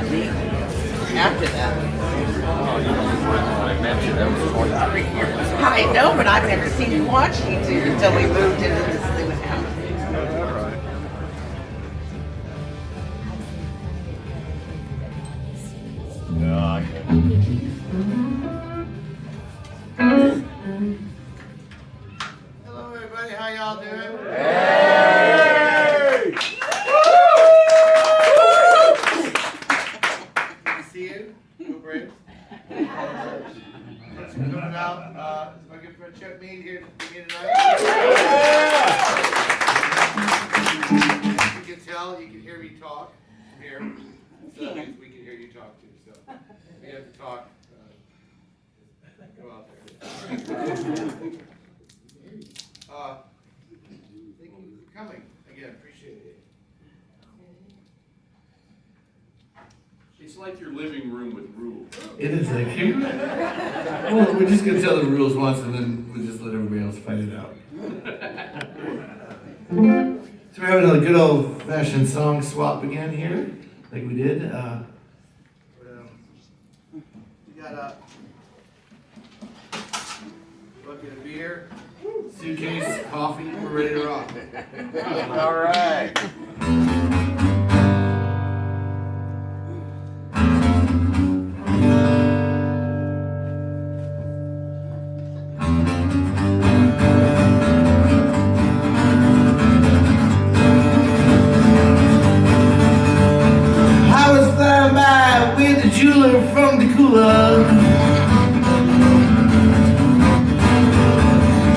after that. Oh, you know, when I met you, that was 23 years. I know, but I've never seen you watch YouTube until we moved into this new house. No, I Hello, everybody. How y'all doing? Hey! Good to see you. Go Braves. Thanks for coming out. Is my good friend Chuck Mead here with me tonight? You can tell, you can hear me talk from here. So that means we can hear you talk too. So if you have to talk, go out there. Thank you for coming. Again, appreciate it. It's like your living room with rules. It is like here. Well, we're just gonna tell the rules once, and then we'll just let everybody else fight it out. So we're having a good old-fashioned song swap again here, like we did. We got a bucket of beer, Suitcase, coffee, we're ready to rock. All right. I was flying by with a jeweler from the cooler.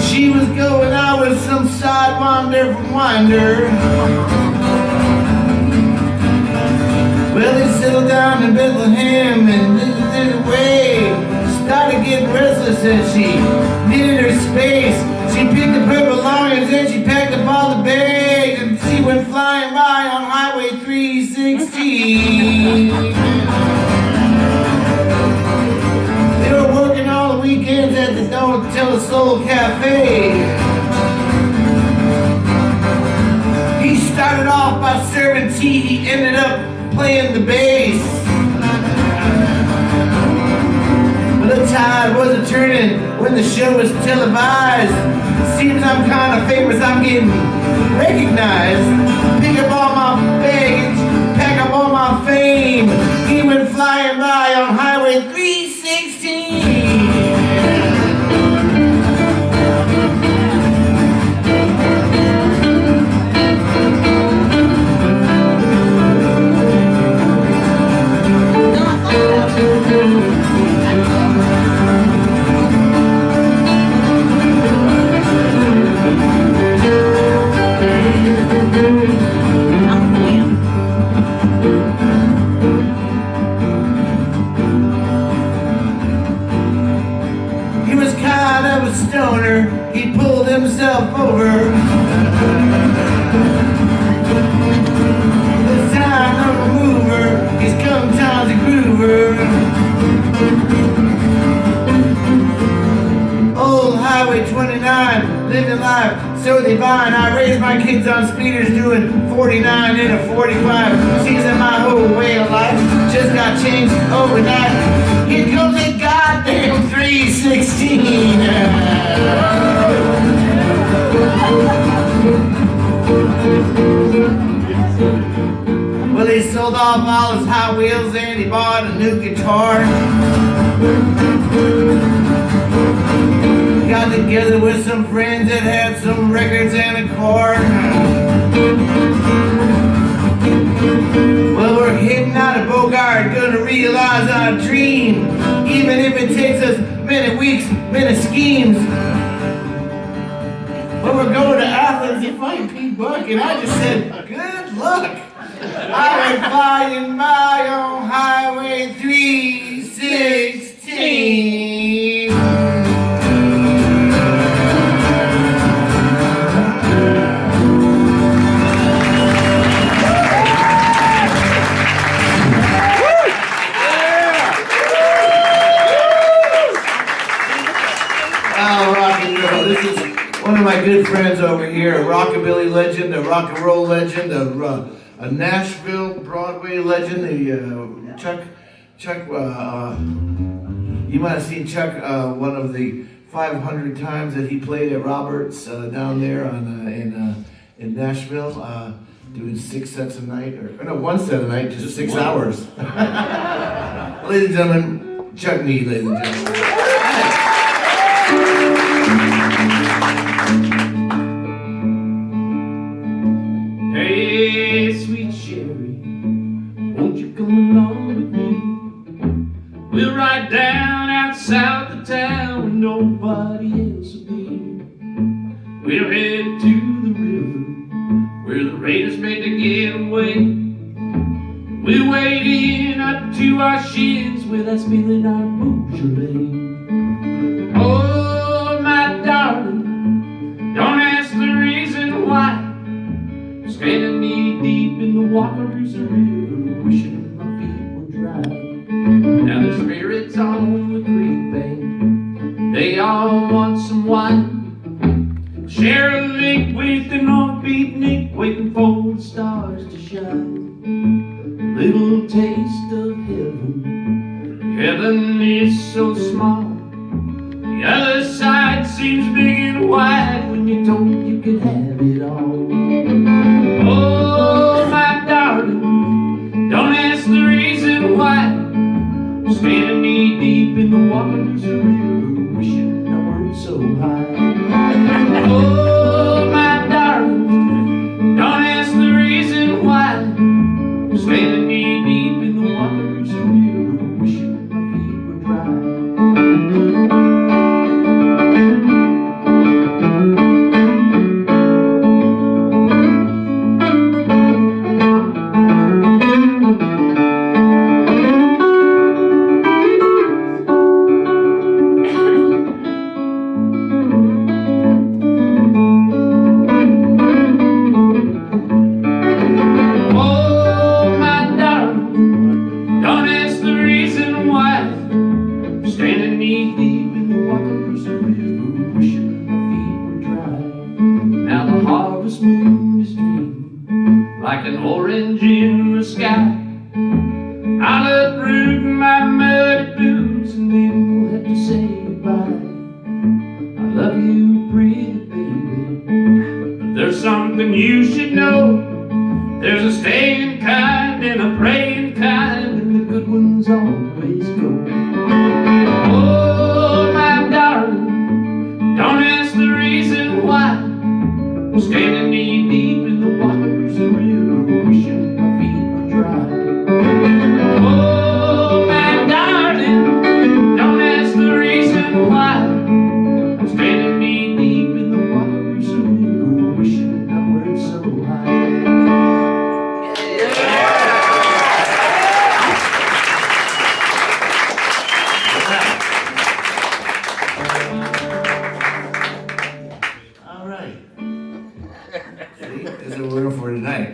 She was going out with some sidewinder from Winder. Well, they settled down in Bethlehem and lived away. Started getting restless and she needed her space. She picked up her belongings and she packed up all the bags and she went flying by on Highway 316. They were working all the weekends at the Don't Tell a Soul Cafe. He started off by serving tea, he ended up playing the bass. But the tide wasn't turning when the show was televised. Seems I'm kind of famous, I'm getting recognized. Pick up all my baggage, pack up all my fame. He went flying by on Highway 316. He was kind of a stoner, he pulled himself over. The sign of a mover, he's come time to groover. Old Highway 29, living life so divine. I raised my kids on speeders doing 49 in a 45. Season my whole way of life just got changed overnight. Here comes a goddamn 316. Well, he sold off all his Hot Wheels and he bought a new guitar. Got together with some friends that had some records and a car. Well, we're heading out of Bogart, gonna realize our dream, even if it takes us many weeks, many schemes. Well, we're going to Athens to find Pete Buck, and I just said, good luck. I went flying by on Highway 316. Oh, rock and roll. This is one of my good friends over here, a rockabilly legend, a rock and roll legend, a Nashville Broadway legend, a Chuck, you might have seen Chuck one of the 500 times that he played at Roberts down there in Nashville, doing 6 sets a night, or no, 1 set a night, just 6 hours. Ladies and gentlemen, Chuck Mead, ladies and gentlemen. Hey, sweet Sherry, won't you come along with me? We'll ride down out south of town where nobody else will be. We'll head to the river where the raiders made their getaway. We'll wade in up to our shins with us spilling our Beaujolais. Oh, my darling, don't ask the reason why. Standing knee deep in the Wakarusa River, wishing my feet were dry. Now the spirits on the creek bank, they all want some wine. Share a lake with an offbeat Nick, waiting for the stars to shine. Little taste of heaven, heaven is so small. The other side seems big and wide when you're told you could have it all. Oh, my darling, don't ask the reason why. Standing knee deep in the Wakarusa River, wishing I weren't so high. Oh, my darling, don't ask the reason why. Standing knee deep in the Wakarusa River, wishing my feet were dry. Like an orange in the sky, I'll uproot my muddy boots and then we'll have to say goodbye. I love you, pretty baby, but there's something you should know. There's a staying kind and a praying kind, and the good ones always go. Oh, my darling, don't ask the reason why. I'm standing knee deep in the Wakarusa River, wishing my feet were dry. Oh, my darling, don't ask the reason why. I'm standing knee deep in the Wakarusa River, wishing I weren't so high. All right. See, there's a winner for tonight.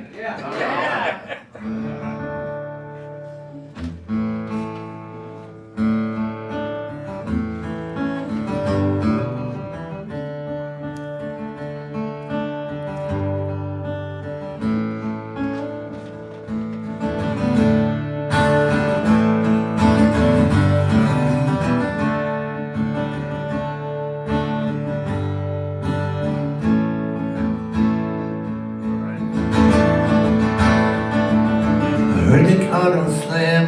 Heard the car slam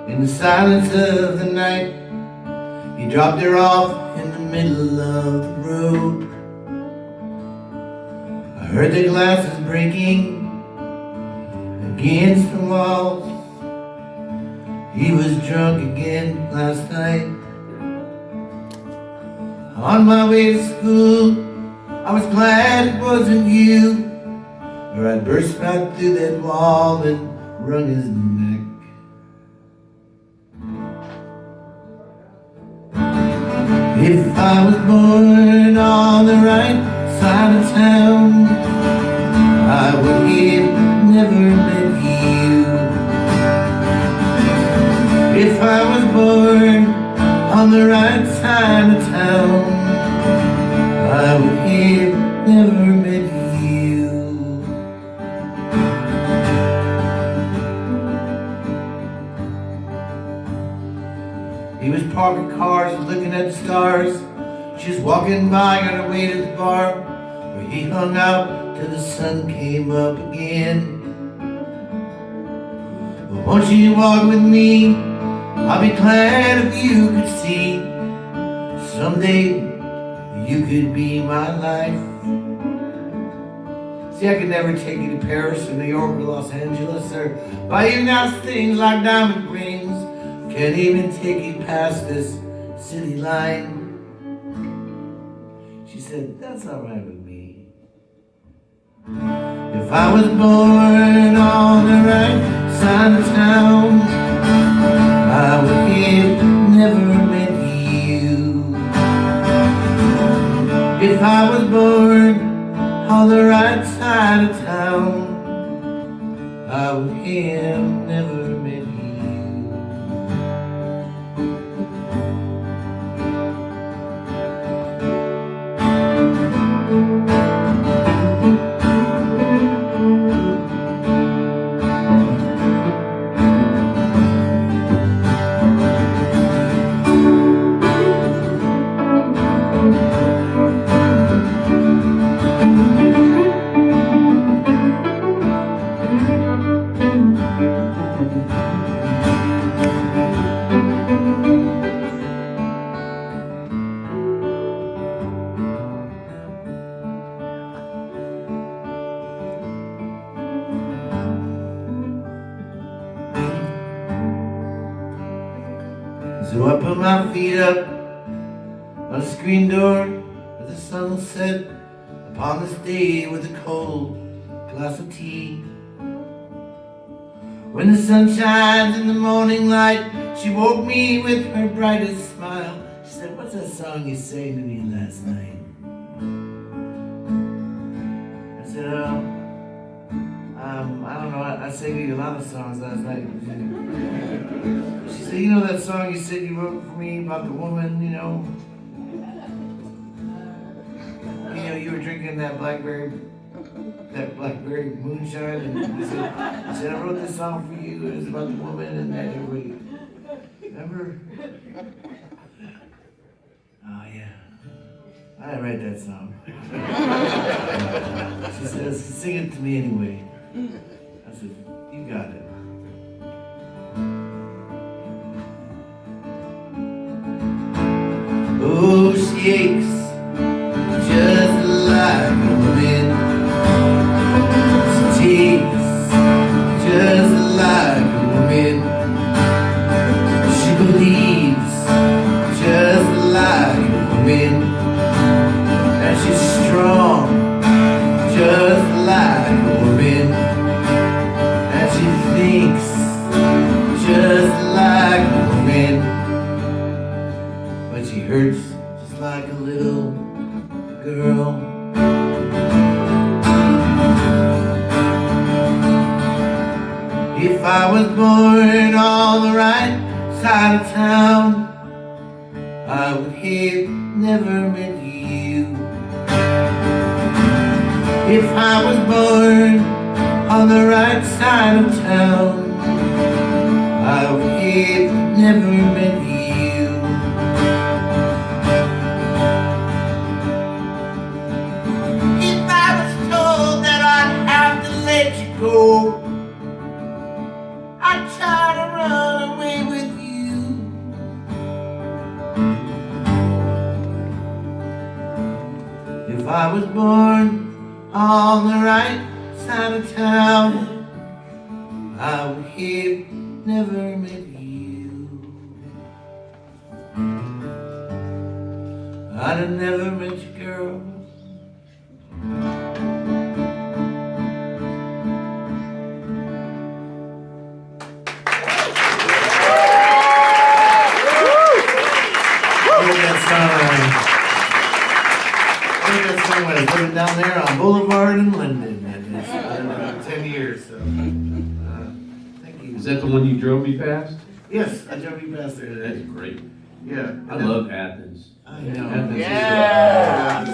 in the silence of the night. He dropped her off in the middle of the road. I heard the glasses breaking against the walls. He was drunk again last night. On my way to school, I was glad it wasn't you, or I'd burst right through that wall and wrung his neck. If I was born on the right side of town, I would have never met you. If I was born on the right side of town, I would have never met you. He was parking cars, looking at the stars. She was walking by on her way to the bar, where he hung out till the sun came up again. Well, won't you walk with me? I'll be glad if you could see someday you could be my life. See, I could never take you to Paris or New York or Los Angeles or buy you nice things like diamond rings. Can't even take you past this city line. She said, that's all right with me. If I was born on the right side of town, I would have never met you. If I was born on the right side of town, I would have never met you. So I put my feet up on the screen door with the sunset upon this day with a cold glass of tea. When the sun shines in the morning light, she woke me with her brightest smile. She said, what's that song you sang to me last night? I said, I don't know, I sang to you a lot of songs last night. She said, you know that song you said you wrote for me about the woman, you know, you were drinking that blackberry moonshine, and you said, I wrote this song for you, it was about the woman and that everybody, remember? Oh yeah, I didn't write that song. She says, sing it to me anyway. I said, you got it. Oh, she aches just like a wind. She takes just like a woman. She believes just like a woman. And she's strong just like a woman. And she thinks just like a woman. But she hurts just like a little girl. If I was born on the right side of town, I would have never met you. If I was born on the right side of town, I would have never met you. If I was told that I'd have to let you go, I'd try to run away with you. If I was born on the right side of town, I would have never met you. I'd have never met you, girl. I was living down there on Boulevard in London. It's 10 years, so thank you. Is that the one you drove me past? Yes, I drove you past there That's today. great. Yeah. I love Athens. I know. Athens Yeah. is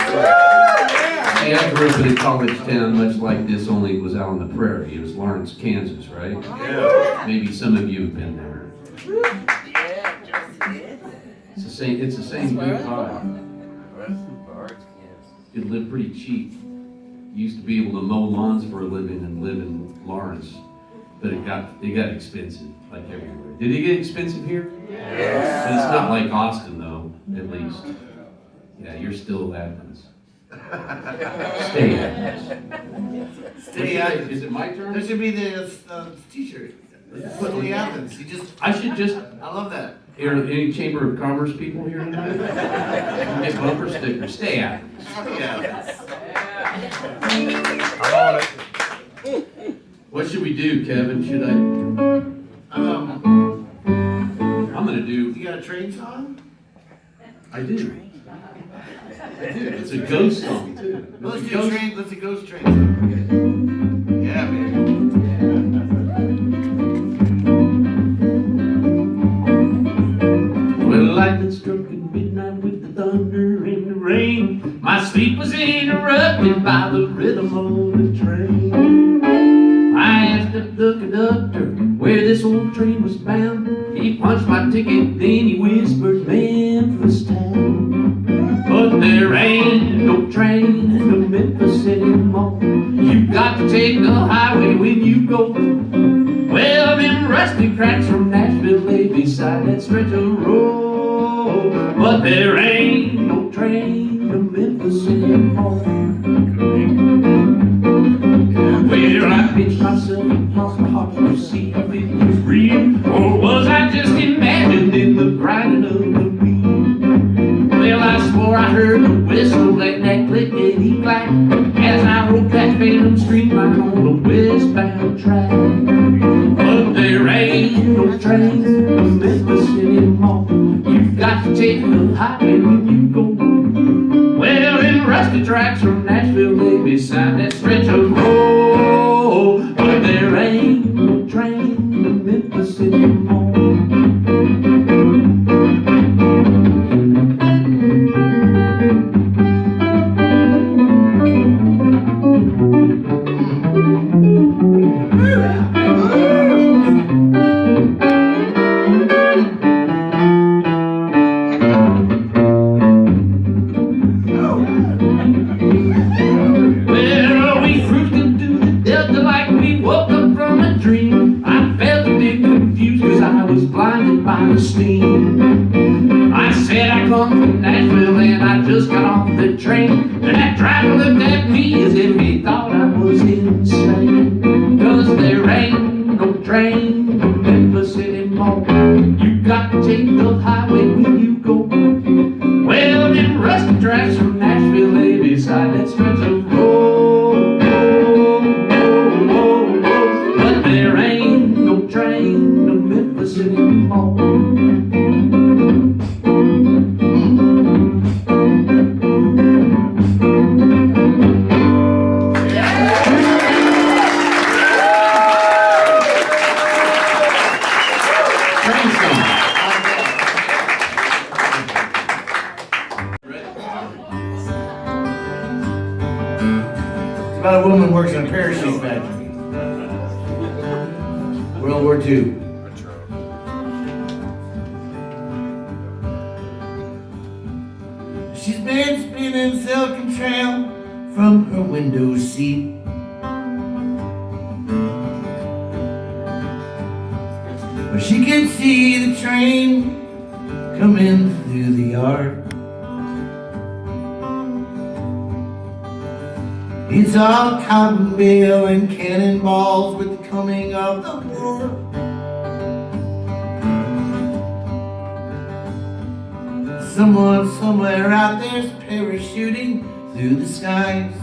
See, I grew up in a college town much like this, only it was out on the prairie. It was Lawrence, Kansas, right? Yeah. Maybe some of you have been there. Yeah, Josie did. It's the same good pie. You can live pretty cheap. You used to be able to mow lawns for a living and live in Lawrence, but it got expensive, like everywhere. Did it get expensive here? Yeah. But it's not like Austin, though, at least. Yeah, you're still Athens. Stay Athens. Stay Athens. Is it my turn? That should be the t-shirt. Stay Athens. I should just. I love that. Here, any Chamber of Commerce people here tonight? Get bumper stickers. Stay Athens. Yeah. I'm on it. What should we do, Kevin? Should I? I'm gonna do. You got a train song? I do. It's a ghost song too. Let's do a ghost train song. Okay. Yeah, man. Well, lightning struck at midnight with the thunder and the rain. My sleep was interrupted by the rhythm of the train. I asked the conductor where this old train was bound. He punched my ticket, then he whispered, Memphis town. But there ain't no train to Memphis anymore. You got to take the highway when you go. Well, them rusty cracks from Nashville lay beside that stretch of road. But there ain't no train to Memphis anymore. Where I pitched myself across the heart to see if it was real, or was I just imagining the grinding of the wheel? Well, I swore I heard the whistle and that clickety clack as I rode that phantom streamline on the westbound track. But there ain't no trains to Memphis anymore. You've got to take the highway when you go. Well, them rusty tracks from Nashville lay beside that stretch of road. But there ain't no train to Memphis anymore. I said I come from Nashville and I just got off the train. And that driver looked at me as if he thought I was insane. Cause there ain't no train to Memphis anymore. You got to take the highway when you go. Well, them rusty tracks from Nashville lay beside that stretch of road. But there ain't no train to Memphis anymore. About a woman works in a parachute factory. World War II. She's been spinning silken trail from her window seat. Where she could see the train coming through the yard. It's all cotton bale and cannonballs with the coming of the war. Someone somewhere out there's parachuting through the skies.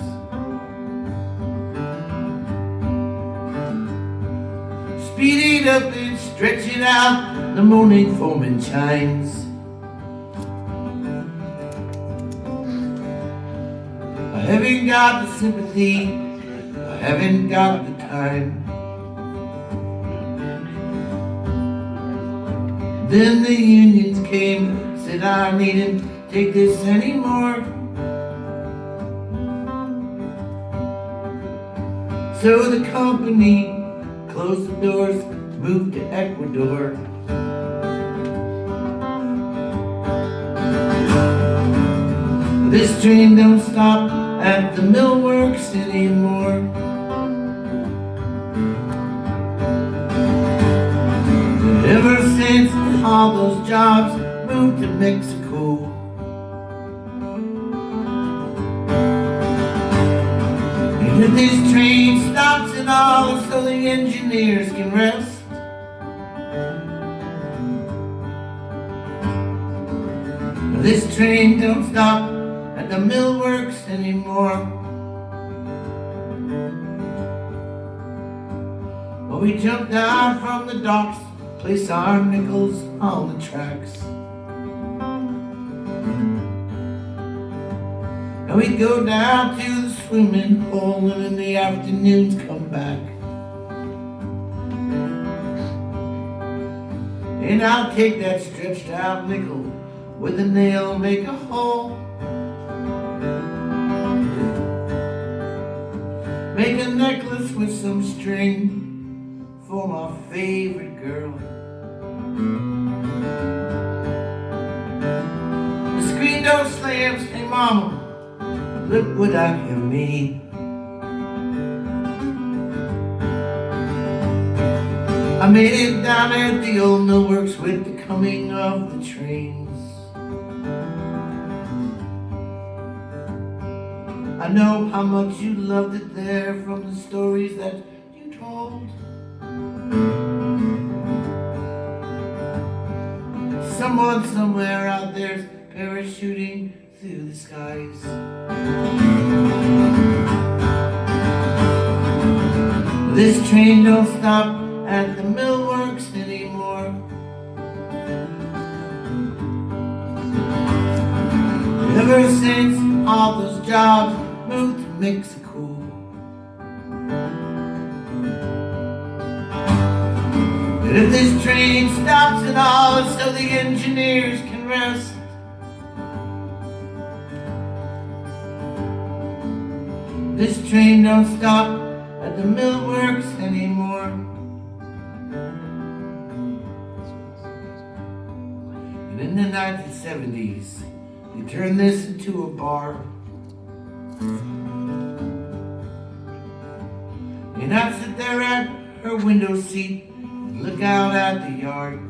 Speed it up and stretch it out, the morning foreman chimes. I haven't got the sympathy, I haven't got the time. Then the unions came, said I needn't take this anymore. So the company closed the doors, moved to Ecuador. This train don't stop at the millworks anymore. Ever since all those jobs moved to Mexico, and if this train stops at all so the engineers can rest, this train don't stop at the millworks anymore. Well, we jumped down from the docks, place our nickels on the tracks, and we'd go down to the swimming hole and in the afternoons come back. And I'll take that stretched out nickel with a nail, make a hole, make a necklace with some string for my favorite girl. The screen door slams, hey mama, look what I have made. I made it down at the old millworks with the coming of the trains. I know how much you loved it there from the stories that you told. Someone somewhere out there's parachuting through the skies. This train don't stop at the millworks anymore. Ever since all those jobs moved to Mexico, and if this train stops at all so the engineers can rest, this train don't stop at the millworks anymore. And in the 1970s, they turned this into a bar. And I'd sit there at her window seat and look out at the yard.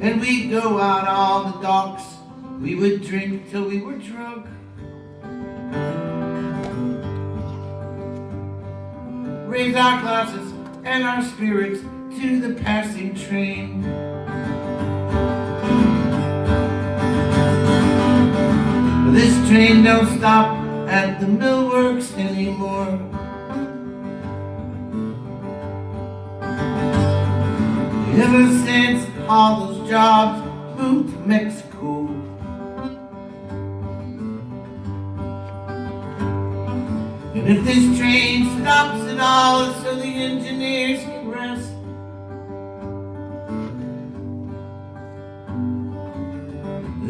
And we'd go out on the docks, we would drink till we were drunk. Raise our glasses and our spirits to the passing train. This train don't stop at the millworks anymore. Ever since all those jobs moved to Mexico, and if this train stops at all so the engineers can rest,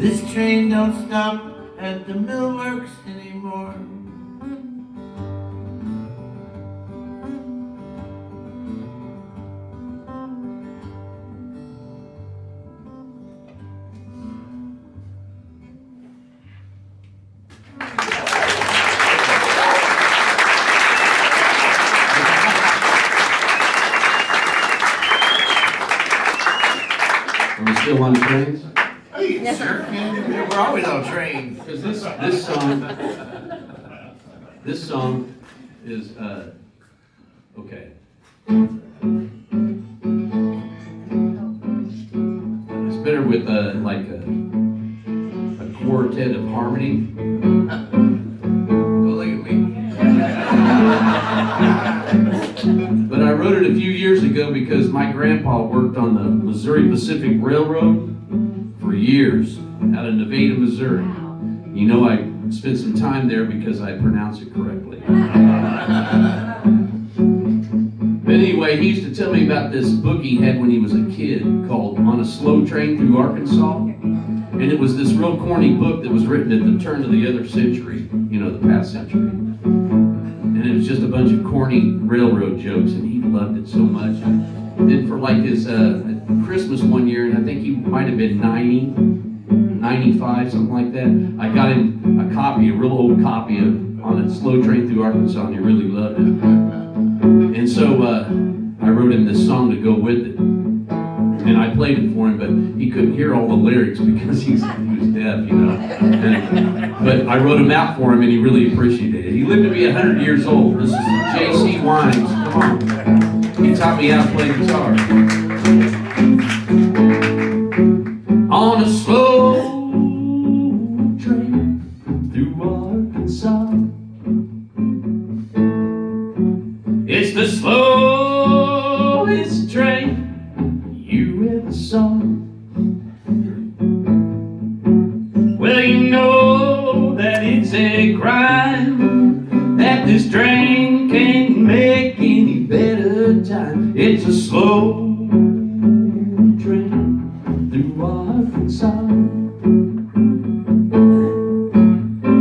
this train don't stop at the millworks anymore. Are we still on trains? Yes, sir. We're always on trains. Because this song is okay. It's better with like a quartet of harmony. Don't look at me. But I wrote it a few years ago because my grandpa worked on the Missouri Pacific Railroad for years out of Nevada, Missouri. You know, I spent some time there because I pronounce it correctly. But anyway, he used to tell me about this book he had when he was a kid called On a Slow Train Through Arkansas. And it was this real corny book that was written at the turn of the other century, you know, the past century. And it was just a bunch of corny railroad jokes, and he loved it so much. And then for like his Christmas one year, and I think he might have been 90, 95, something like that. I got him a copy, a real old copy of On a Slow Train Through Arkansas, and he really loved it. And so I wrote him this song to go with it. And I played it for him, but he couldn't hear all the lyrics because he was deaf, you know. But I wrote them out for him, and he really appreciated it. He lived to be 100 years old. This is J.C. Wines. Come on. He taught me how to play guitar. On a slow train through Arkansas, it's the slowest train you ever saw. Well, you know that it's a crime that this train can't make any better time. It's a slow train through Arkansas.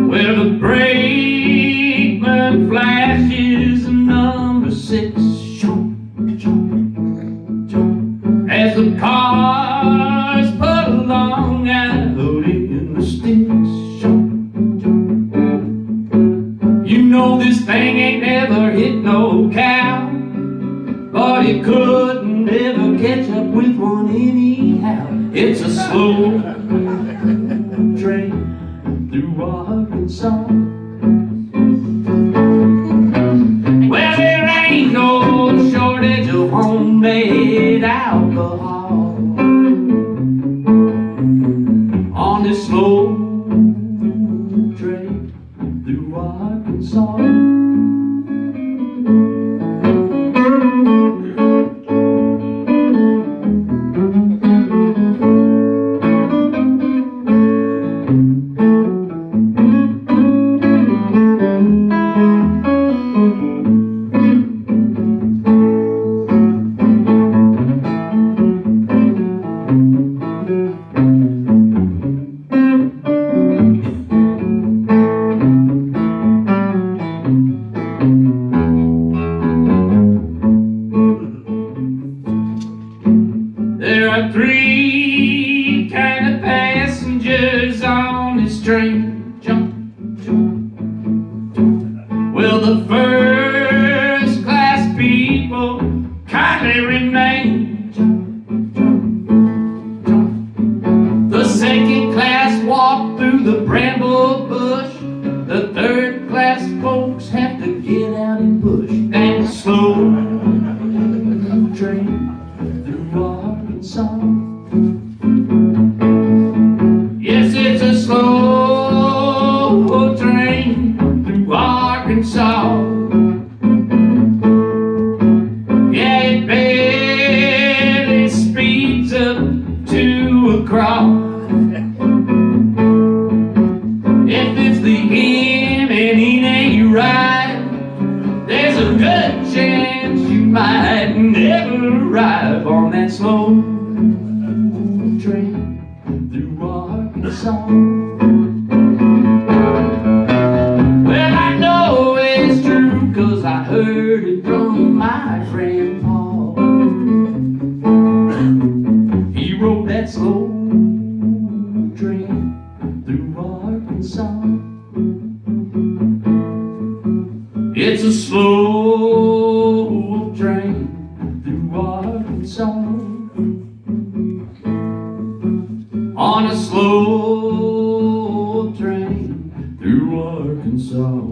Well, the brakeman flashes a number 6. As the cars pull along out in the sticks. You know this thing ain't never hit no cow, but it couldn't ever catch up with one anyhow. It's a slow train through Arkansas. Well, there ain't no shortage of homemade alcohol on this slow train through Arkansas. There are 3 kind of passengers on this train. Jump, jump, jump. Well, the first class people kindly remain. Jump, jump, jump. The second class walk through the bramble bush. The third class folks have to get out and push that slow train through Arkansas. Yes, it's a slow train through Arkansas. Yeah, it barely speeds up to a crawl. If it's the in and in ain't right, there's a good chance you might never arrive on that slow train through Arkansas. Well, I know it's true, 'cause I heard it from my friend Paul. He rode that slow train through Arkansas. It's a slow train through Arkansas. On a slow train through Arkansas.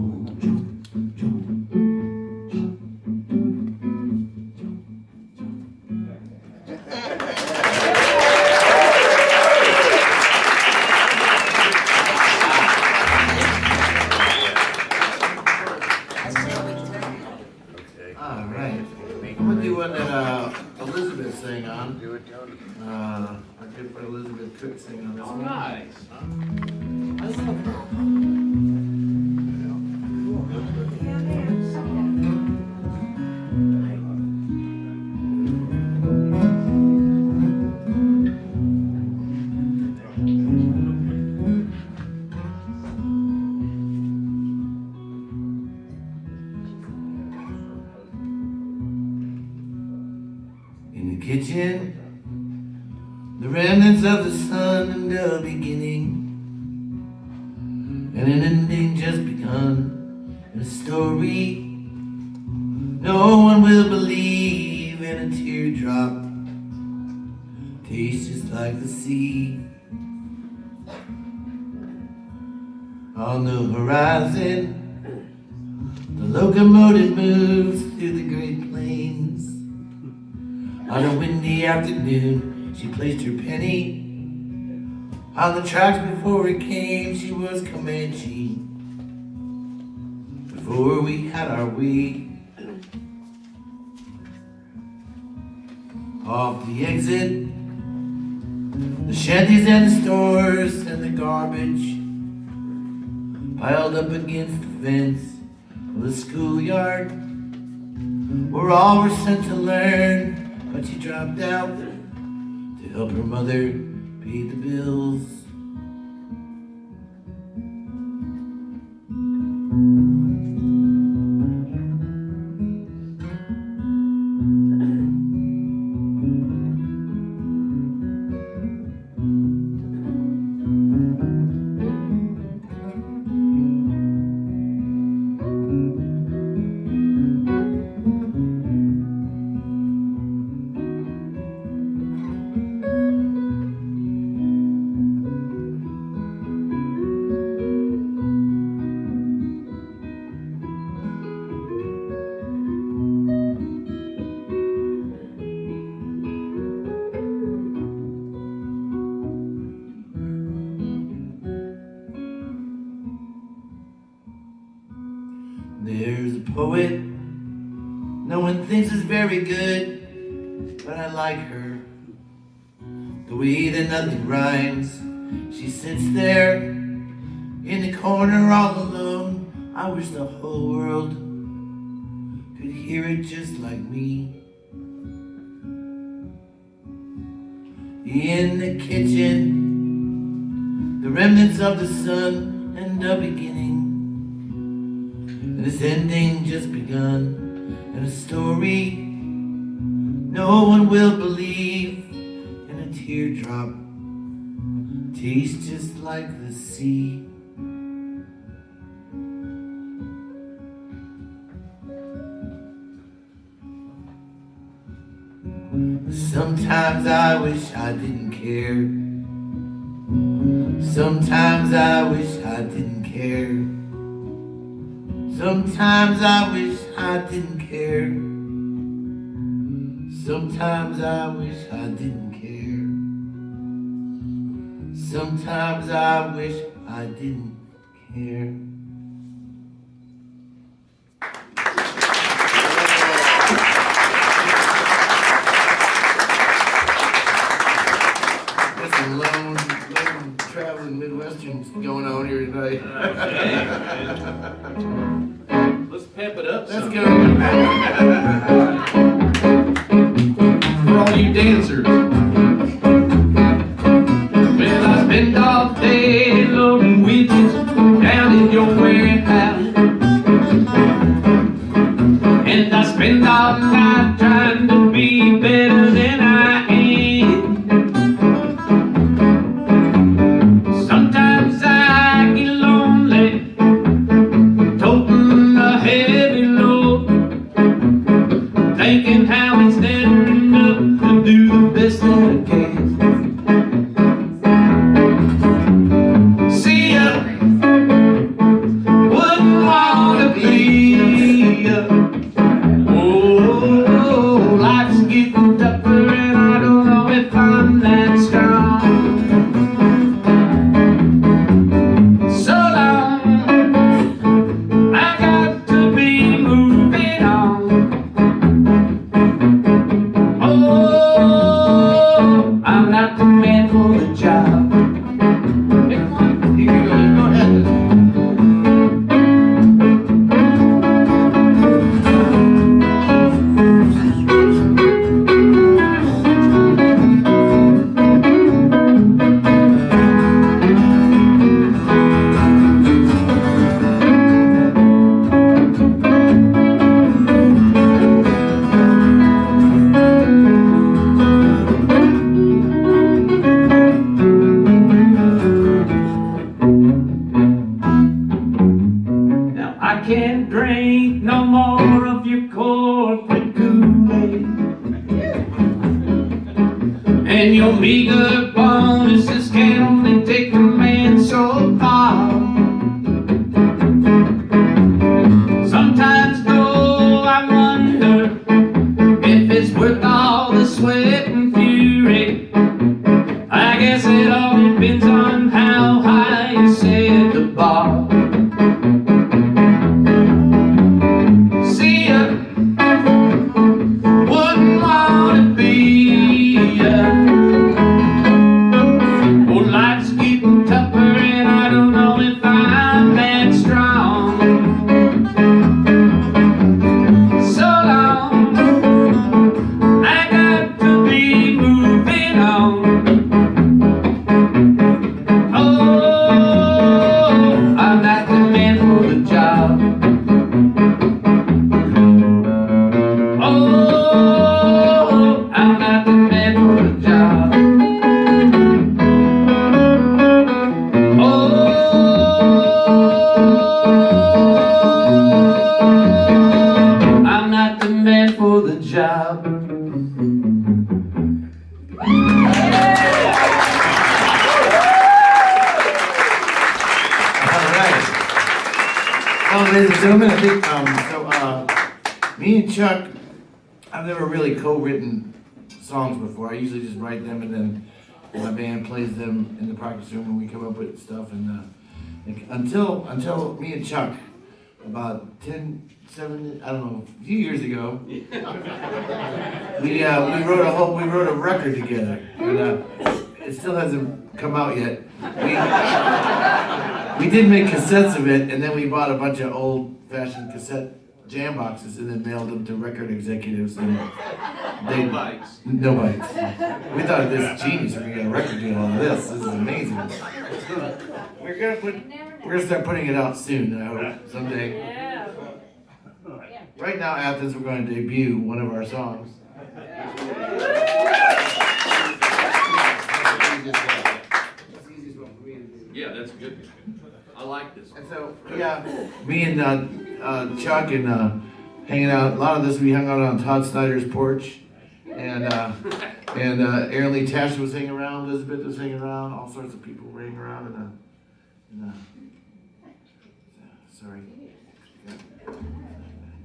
All right. I'm gonna do one that Elizabeth sang on. Do it, Tony. Our good friend Elizabeth Cook sang on this one. Nice. I love her. In the kitchen, the remnants of the sun and the beginning, and an ending just begun, and a story no one will believe, and a teardrop tastes just like the sea. On the horizon, the locomotive moves through the Great Plains. On a windy afternoon, she placed her penny on the tracks before it came. She was Comanche before we had our way. Off the exit, the shanties and the stores and the garbage piled up against the fence of the schoolyard, where all were sent to learn. But she dropped out to help her mother pay the bills. There's a poet no one thinks is very good, but I like her. The way that nothing rhymes, she sits there in the corner all alone. I wish the whole world could hear it just like me. In the kitchen, the remnants of the sun and the beginning, and this ending just begun, and a story no one will believe, and a teardrop tastes just like the sea. Sometimes I wish I didn't care. Sometimes I wish I didn't care. Sometimes I wish I didn't care. Sometimes I wish I didn't care. Sometimes I wish I didn't care. That's a lone traveling Midwestern's going on here tonight. Let's pep it up. Let's go. For all you dancers. Well, I spend all day loading widgets down in your warehouse, and I spend all night trying to be better than I am. Sometimes I get lonely, toting a heavy load, thinking how it's never enough to do the best and your meager bonuses can only take a man so far. Sometimes though I wonder if it's worth all the sweat and fury. I guess it all depends on how high you set the bar. See ya, wouldn't wanna be ya. Oh, life's getting tougher and I don't know if I'm that strong. So long, I got to be moving on. Oh, I'm not the man for the job. Oh, I'm not the man for the job. Oh, I'm not the man for the job. Well, ladies and gentlemen, I think, me and Chuck, I've never really co-written songs before. I usually just write them and then my band plays them in the practice room when we come up with stuff. And until me and Chuck, about 7, I don't know, a few years ago, we wrote a record together. And it still hasn't come out yet. We did make cassettes of it, and then we bought a bunch of old-fashioned cassette jam boxes and then mailed them to record executives. And No bites. No bites. We thought this is genius. We're gonna get a record deal on this. This is amazing. We're gonna start putting it out soon. I hope someday. Right now, Athens, we're going to debut one of our songs. Yeah, that's good. I like this one. And so, yeah, me and Chuck and hanging out. A lot of this we hung out on Todd Snyder's porch, and Aaron Lee Tash was hanging around. Elizabeth was hanging around. All sorts of people were hanging around. Sorry,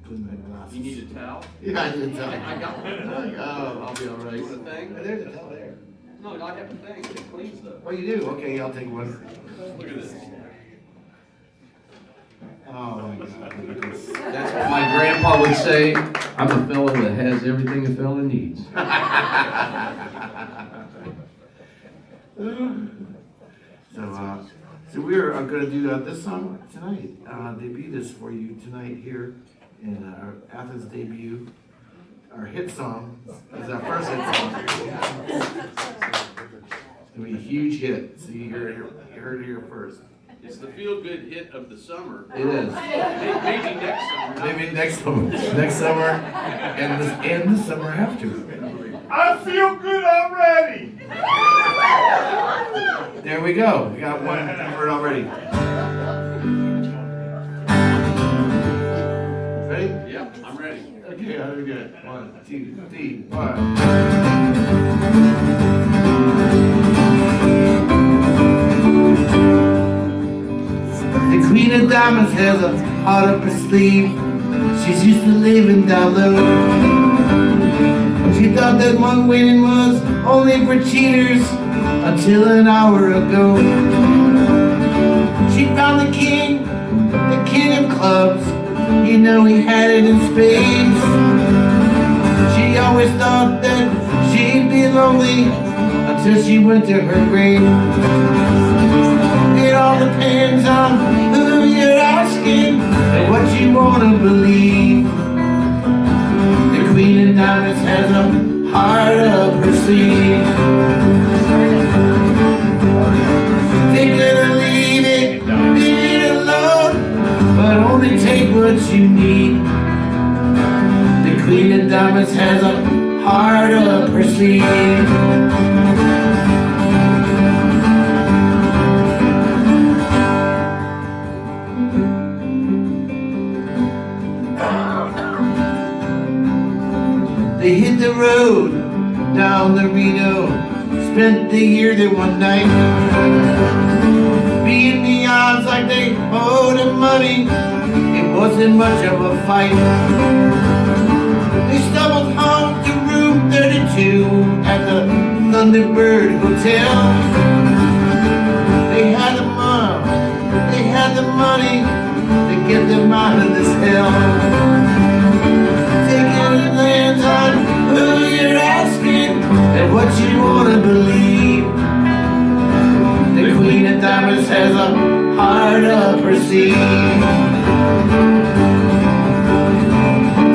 putting my glasses. You need a towel? Yeah, I need a towel. I got one. Oh, I'll be all right. You want a thing? There's a towel there. No, I have a thing. It cleans stuff. Oh, you do? Okay, I'll take one. Look at this. Oh my God. That's what my grandpa would say. I'm a fella that has everything a fella needs. So we're going to do this song tonight. Debut this for you tonight here in our Athens debut. Our hit song is our first hit song. It's going to be a huge hit. So you heard it here first. It's the feel-good hit of the summer. It is. Maybe next summer. Maybe next summer, and the summer after. I feel good already. There we go. We got one covered already. Ready? Yep, I'm ready. Okay, very good. 1, 2, 3, 4. The Queen of Diamonds has a heart up her sleeve. She's used to living down low. She thought that one winning was only for cheaters until an hour ago. She found the king of clubs. You know he had it in spades. She always thought that she'd be lonely until she went to her grave. It all depends on who you're asking and what you want to believe. The Queen of Diamonds has a heart up her sleeve. Take it or leave it, leave it alone, but only take what you need. The Queen of Diamonds has a heart up her sleeve. They hit the road down the Reno. Spent the year there one night. Beating the odds like they owed him money. It wasn't much of a fight. They stumbled home to room 32 at the Thunderbird Hotel. They had the money to get them out of this hell. Taking lands on who you're asking and what you wanna believe. The Queen of Diamonds has a heart up her sleeve.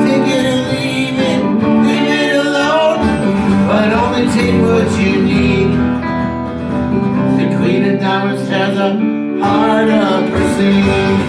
Take it or leave it alone, but only take what you need. The Queen of Diamonds has a heart up her sleeve.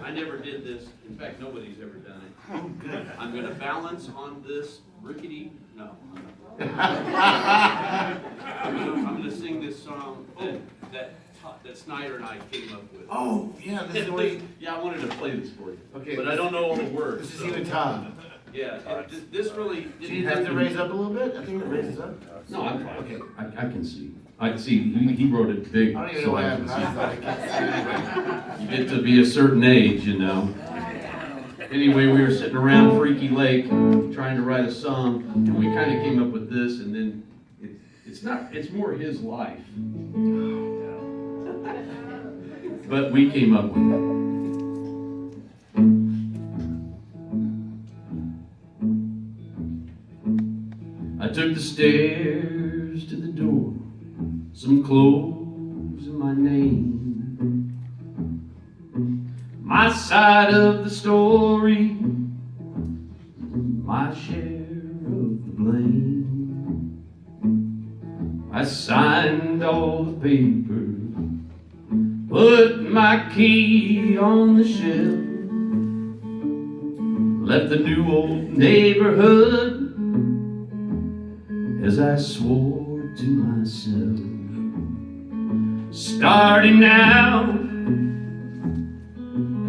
I never did this. In fact, nobody's ever done it. Oh, good. I'm going to balance on this rickety. No. I'm going to sing this song that Snyder and I came up with. Oh, yeah, this is the way. Yeah, I wanted to play this for you. Okay. But I don't know all the words. This is you and Tom. Yeah, this really didn't. Do you have to raise up a little bit? I think it raises up. No, I'm fine. Okay. I can see. I can see. He wrote it big. I don't even know what happened. I can't see. You get to be a certain age, you know. Anyway, we were sitting around Freaky Lake trying to write a song, and we kind of came up with this, and then it's more his life. But we came up with it. I took the stairs to the door, some clothes and my name. My side of the story, my share of the blame. I signed all the papers, put my key on the shelf, left the new old neighborhood as I swore to myself. Starting now,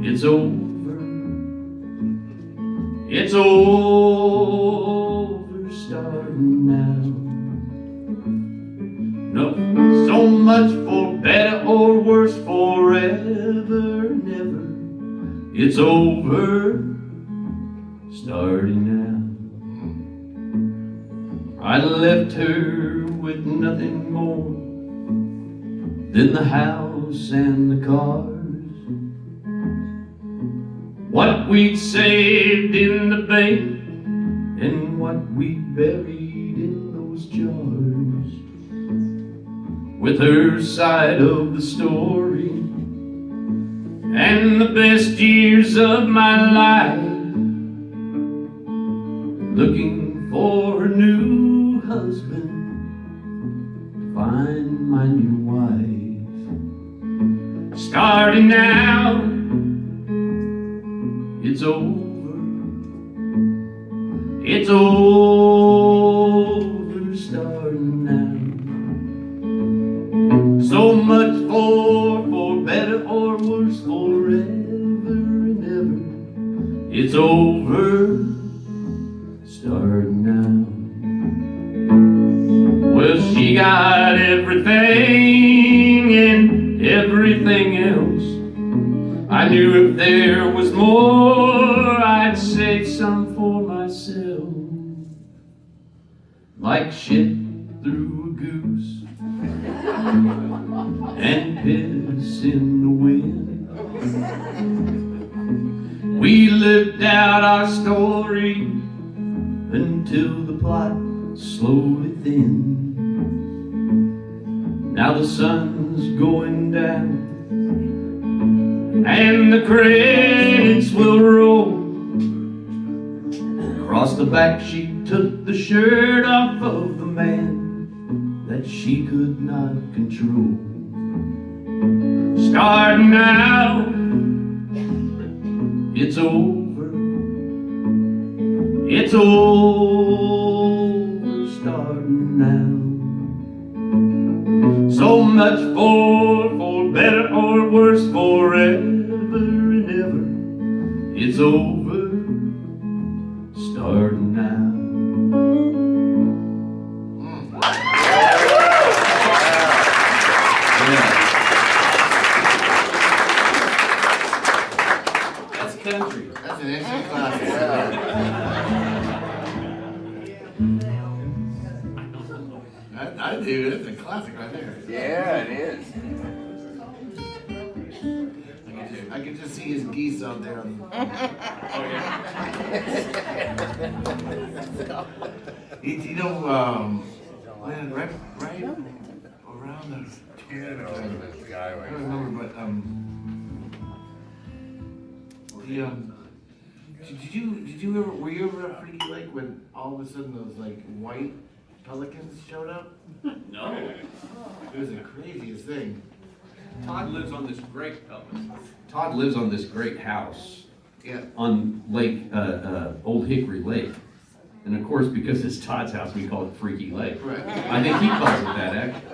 it's over. It's over, starting now. No, so much for better or worse, forever and ever. It's over, starting now. I left her with nothing more than the house and the cars. What we'd saved in the bank and what we'd buried in those jars. With her side of the story and the best years of my life, looking for a new husband to find my new wife. Starting now, it's over. It's over, starting now. So much for better or worse, forever and ever. It's over, starting now. Well, she got everything and everything else. I knew if there was more, I'd save some for myself. Like shit through a goose, and piss in the wind. We lived out our story until the plot slowly thinned. Now the sun's going down and the credits will roll. Across the back she took the shirt off of the man that she could not control. Starting out, it's over. It's over, starting now. So much for better or worse, forever and ever. It's over, starting now. That's country. That's an instant classic. I do. It's a classic right there. Yeah, it is. I can just see his geese out there. Oh, yeah. You know, man, right around the turn of time. I don't remember, but did you ever, were you ever at Freaky Lake when all of a sudden those like white pelicans showed up? No. It was the craziest thing. Todd lives on this great pelican. Todd lives on this great house Yeah. on Lake, Old Hickory Lake. And of course, because it's Todd's house, we call it Freaky Lake. Right. I think he calls it that, actually.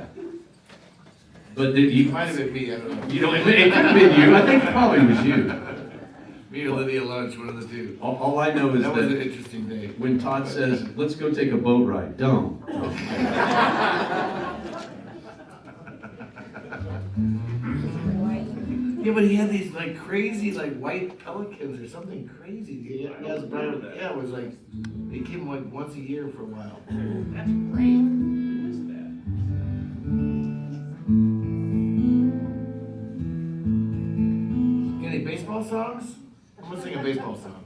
But did you, Might have been me, I don't know. you know, it could have been you. I think it probably was you. Me or Lydia Lunch, one of the two. All I know is That was an that interesting day. when Todd says, let's go take a boat ride, don't. Yeah, but he had these like crazy like white pelicans or something crazy. Yeah, it was like they came like once a year for a while. That's great. Who is that? Any baseball songs? I'm gonna sing a baseball song.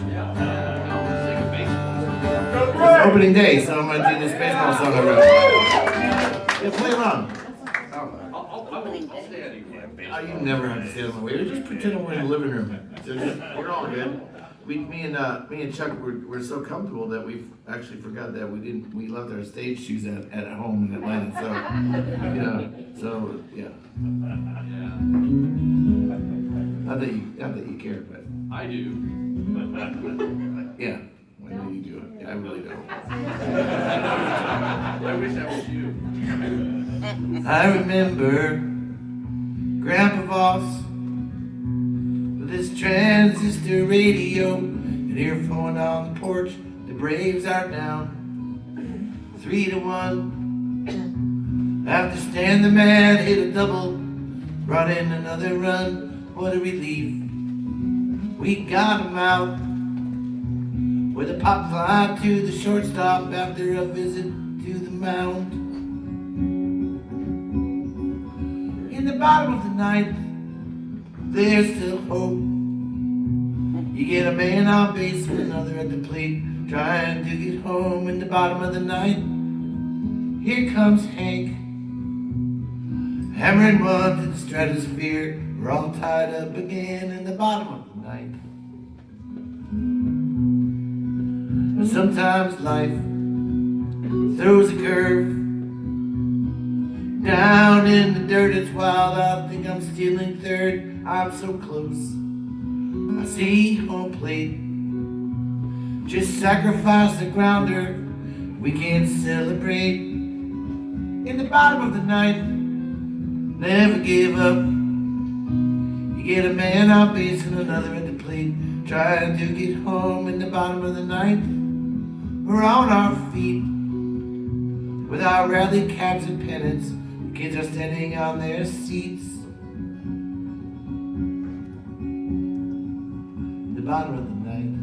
Yeah. I'll sing a baseball song. It's opening day, so I'm gonna do this baseball song I wrote. Yeah, play along. I'll stay out of your way. Oh, you never have to stand on my way. Just pretend we're in the living room. We're all good. Me and Chuck we're so comfortable that we actually forgot that we left our stage shoes at home in Atlanta. So yeah. Not that you care, but I do. yeah. I know you do it. Yeah, I really don't. I wish that was you. I remember Grandpa Voss with his transistor radio, an earphone on the porch. The Braves are down 3-1. After Stan the Man hit a double, brought in another run. What a relief. We got him out with a pop fly to the shortstop after a visit to the mound. In the bottom of the ninth, there's still hope. You get a man on base and another at the plate, trying to get home. In the bottom of the ninth, here comes Hank, hammering one to the stratosphere. We're all tied up again in the bottom of the ninth. But sometimes life throws a curve. Down in the dirt, it's wild. I think I'm stealing third. I'm so close. I see home plate. Just sacrifice the grounder. We can't celebrate. In the bottom of the ninth, never give up. You get a man on base and another at the plate, trying to get home. In the bottom of the ninth, we're on our feet with our rally caps and pennants. The kids are standing on their seats. The bottom of the ninth.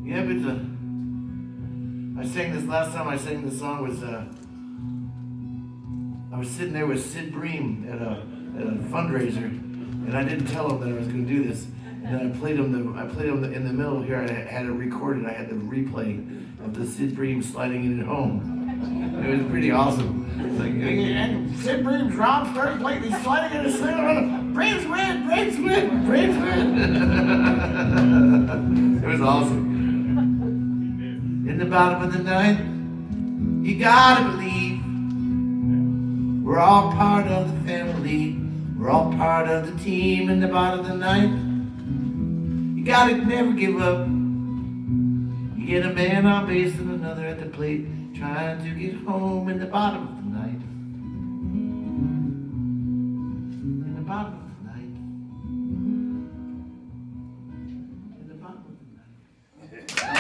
Yeah, but I sang this last time I sang this song was I was sitting there with Sid Bream at a fundraiser, and I didn't tell him that I was going to do this. And then I played him in the middle here. I had it recorded. I had the replay of the Sid Bream sliding in at home. It was pretty awesome. It's like, and Sid Bream's Rob first plate. He's sliding in his center. Braves win. Braves win. Braves win. It was awesome. In the bottom of the ninth, you gotta believe we're all part of the family. We're all part of the team. In the bottom of the ninth, you gotta never give up. You get a man on base and another at the plate, trying to get home in the bottom of the ninth. In the bottom of the ninth. In the bottom of the ninth.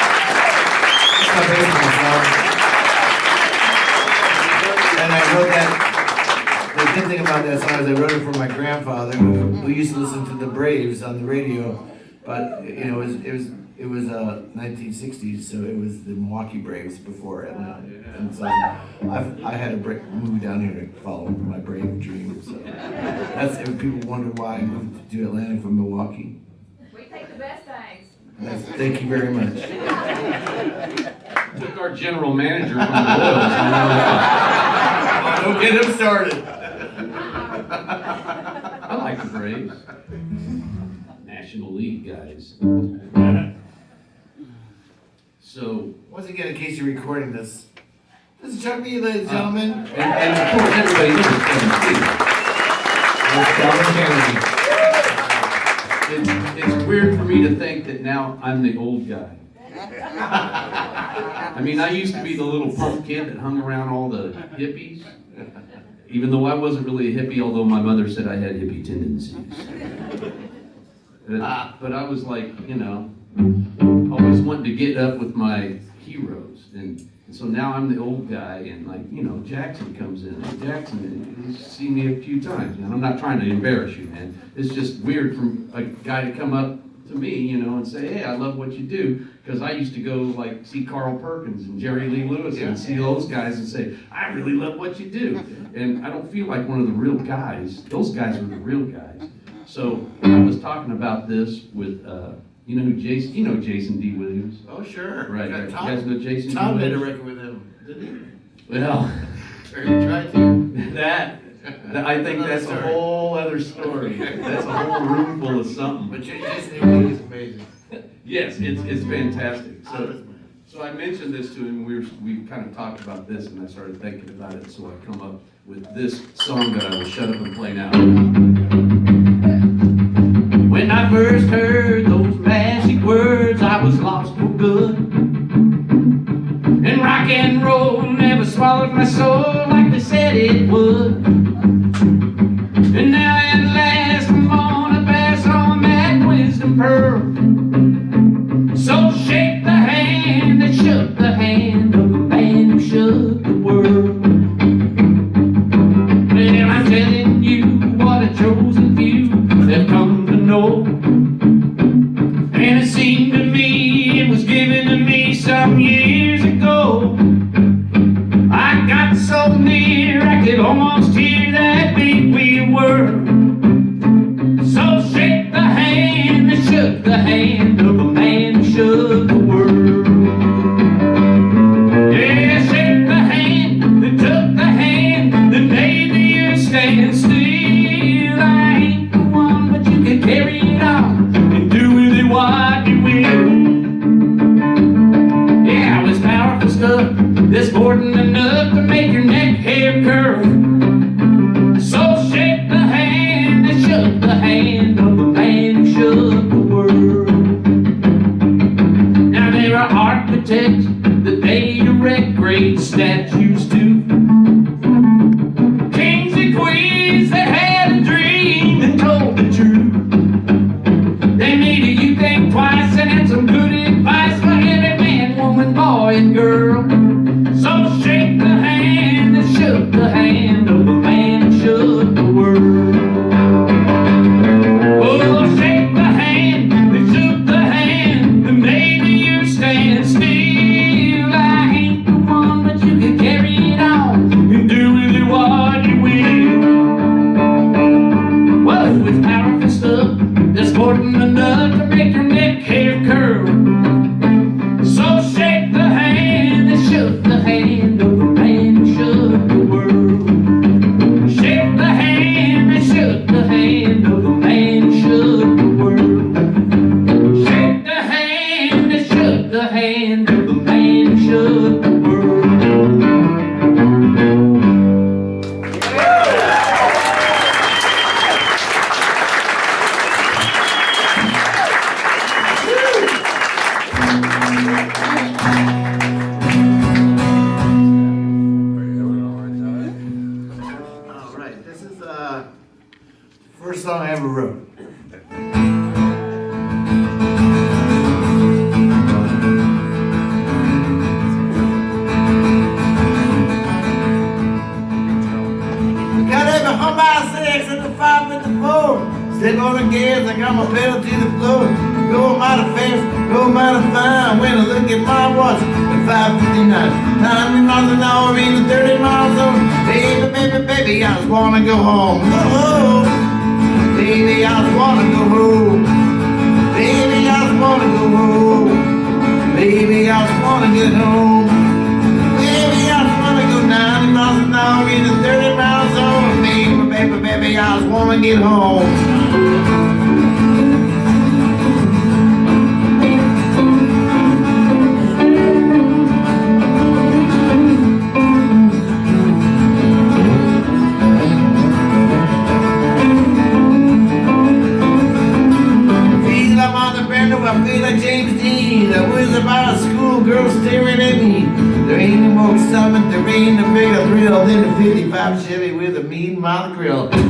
That's my baseball song. And I wrote that. The good thing about that song is I wrote it for my grandfather, who used to listen to the Braves on the radio. But you know, it was 1960s, so it was the Milwaukee Braves before Atlanta, and so I had to move down here to follow my Brave dream. So that's if people wonder why I moved to Atlanta from Milwaukee. We take the best things. Thank you very much. Took our general manager from the Royals. Don't get him started. I like the Braves. National League guys. So, Once again, in case you're recording this, this is Chuck Mead, ladies and gentlemen. and of course everybody knows Kevn. It's weird for me to think that now I'm the old guy. I mean, I used to be the little punk kid that hung around all the hippies, even though I wasn't really a hippie, although my mother said I had hippie tendencies. But I was like, you know, always wanted to get up with my heroes. And so now I'm the old guy, and like, you know, Jackson comes in. And Jackson, he's seen me a few times. And I'm not trying to embarrass you, man. It's just weird for a guy to come up to me, you know, and say, hey, I love what you do. Because I used to go, like, see Carl Perkins and Jerry Lee Lewis and see those guys and say, I really love what you do. And I don't feel like one of the real guys. Those guys are the real guys. So I was talking about this with, you know who Jason, you know Jason D. Williams? Oh, sure. Right. Yeah, You guys know Jason D. Tom made a Williams? record with him, didn't he? Well, Or he tried to. that I think that's a whole other story. That's a whole room full of something. But Jason D. Williams is amazing. Yes, it's fantastic. So I mentioned this to him. We kind of talked about this, and I started thinking about it. So I come up with this song that I will shut up and play now. When I first heard those magic words, I was lost for good. And rock and roll never swallowed my soul like they said it would. And now at last I'm gonna pass on that wisdom pearl. So shake the hand that shook the hand of the man who shook the world. Well, I'm telling you what a chosen few have come to know. And it seemed to me it was given to me some years ago. I got so near I could almost hear that big wheel whir. So shake the hand that shook the hand of a man who shook the world. Yeah, shake the hand that took the hand that made the earth stand still. I ain't the one, but you can carry it on and do with it what you will. Yeah, it was powerful stuff that's more than enough to make your neck hair curl. So shake the hand that shook the hand of the man who shook the world. Now there are architects that they erect great statues to. Kings and queens that had a dream and told the truth. more than enough to make your neck hair curl. So shake the hand that shook the hand of the man who shook the world. Shake the hand that shook the hand of the man who shook the world. Shake the hand that shook the hand of the man who shook the world. All right, this is the first song I ever wrote. Got every home by 6 and the 5 with the 4. Step on the gas, I got my pedal to the floor. Go mighty fast, go mighty fine. When I look at my watch at 5:59, 90 miles an hour in the 30 mile zone. Baby, baby, baby, I just wanna go home. Go home. Baby, I just wanna go home. Baby, I just wanna go home. Baby, I just wanna get home. Baby, I just wanna go 90 miles an hour in the 30 mile zone. Baby, baby, baby, I just wanna get home. I feel like James Dean. I was about a schoolgirl staring at me. There ain't no more excitement, there ain't no bigger thrill than the 55 Chevy with a mean mile grill. Baby,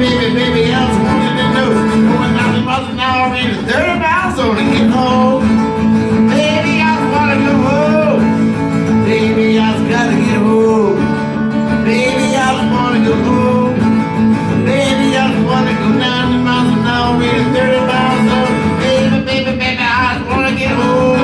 baby, baby, I just wanted to know. Going 90 miles an hour in the 30 miles zone to get home. Baby, I just wanna go home. Baby, I just gotta get home. Baby, I just wanna go home. Baby, I just wanna go 90 miles an hour in the 30 miles zone. Baby, baby, baby, I just wanna get home.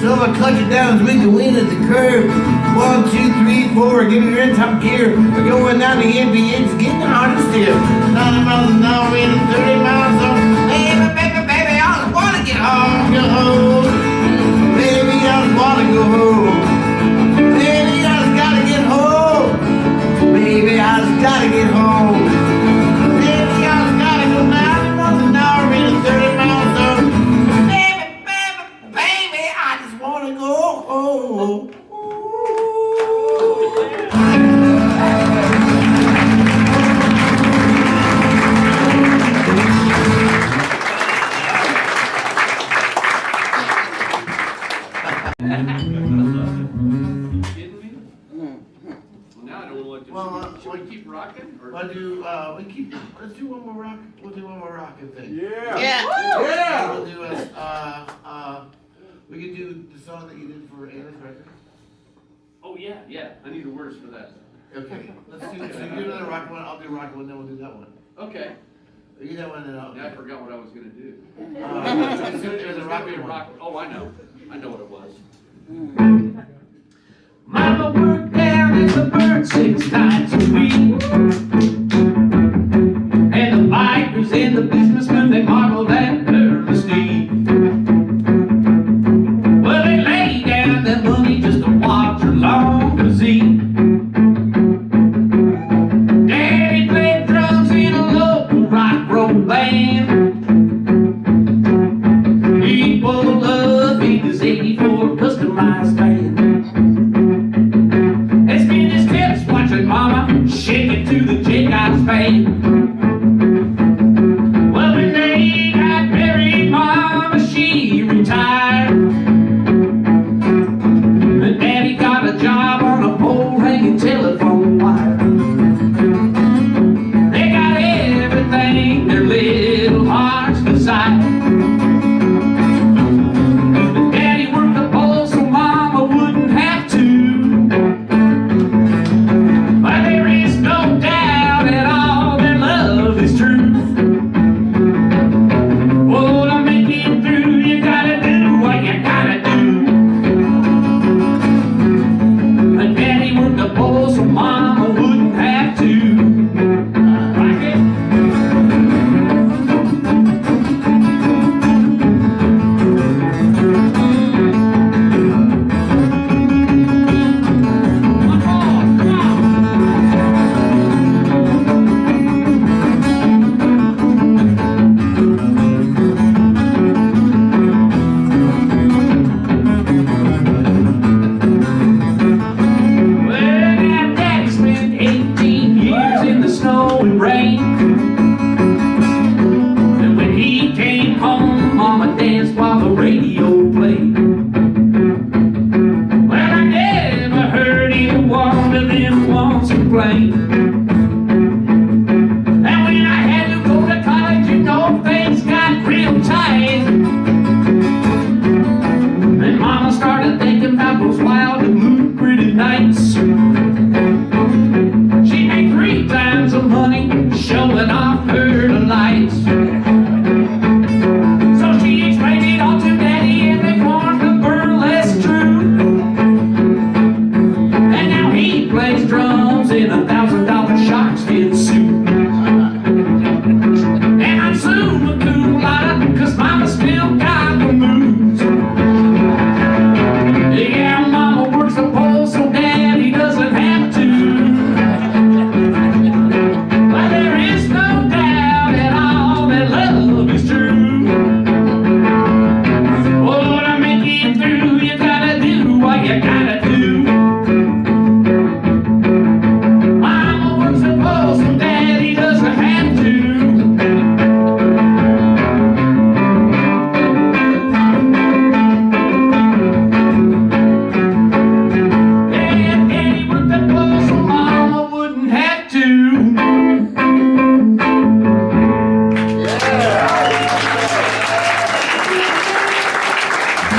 So I clutch it down as we go in at the curb. 1, 2, 3, 4, give me your top gear. We're going down the MPH, getting hard to steer. 90 miles an hour in a 30 miles zone. Baby, baby, baby, I just wanna get home, go home. Baby, I just wanna go home. Baby, I just gotta get home. Baby, I just gotta get home. Baby, I just gotta go 90 miles an hour in a 30 miles zone. Wanna go home. Should we keep rocking? Or? Let's do one more rock. We'll do one more rocking thing. Yeah. We'll do we can do the song that you did for Anna's record. Oh yeah. I need the words for that. Okay. Let's do. So you do another rock one. I'll do rock one. Then we'll do that one. Okay. You do that one, and I'll. Yeah, I forgot what I was gonna do. There's a rock one. Oh, I know what it was. Mama worked down in the bird 6 times a week. And the bikers and the businessmen, they marveled at her mystique. Well, they laid down their money just to watch her long physique. Daddy played drums in a local rock roll band.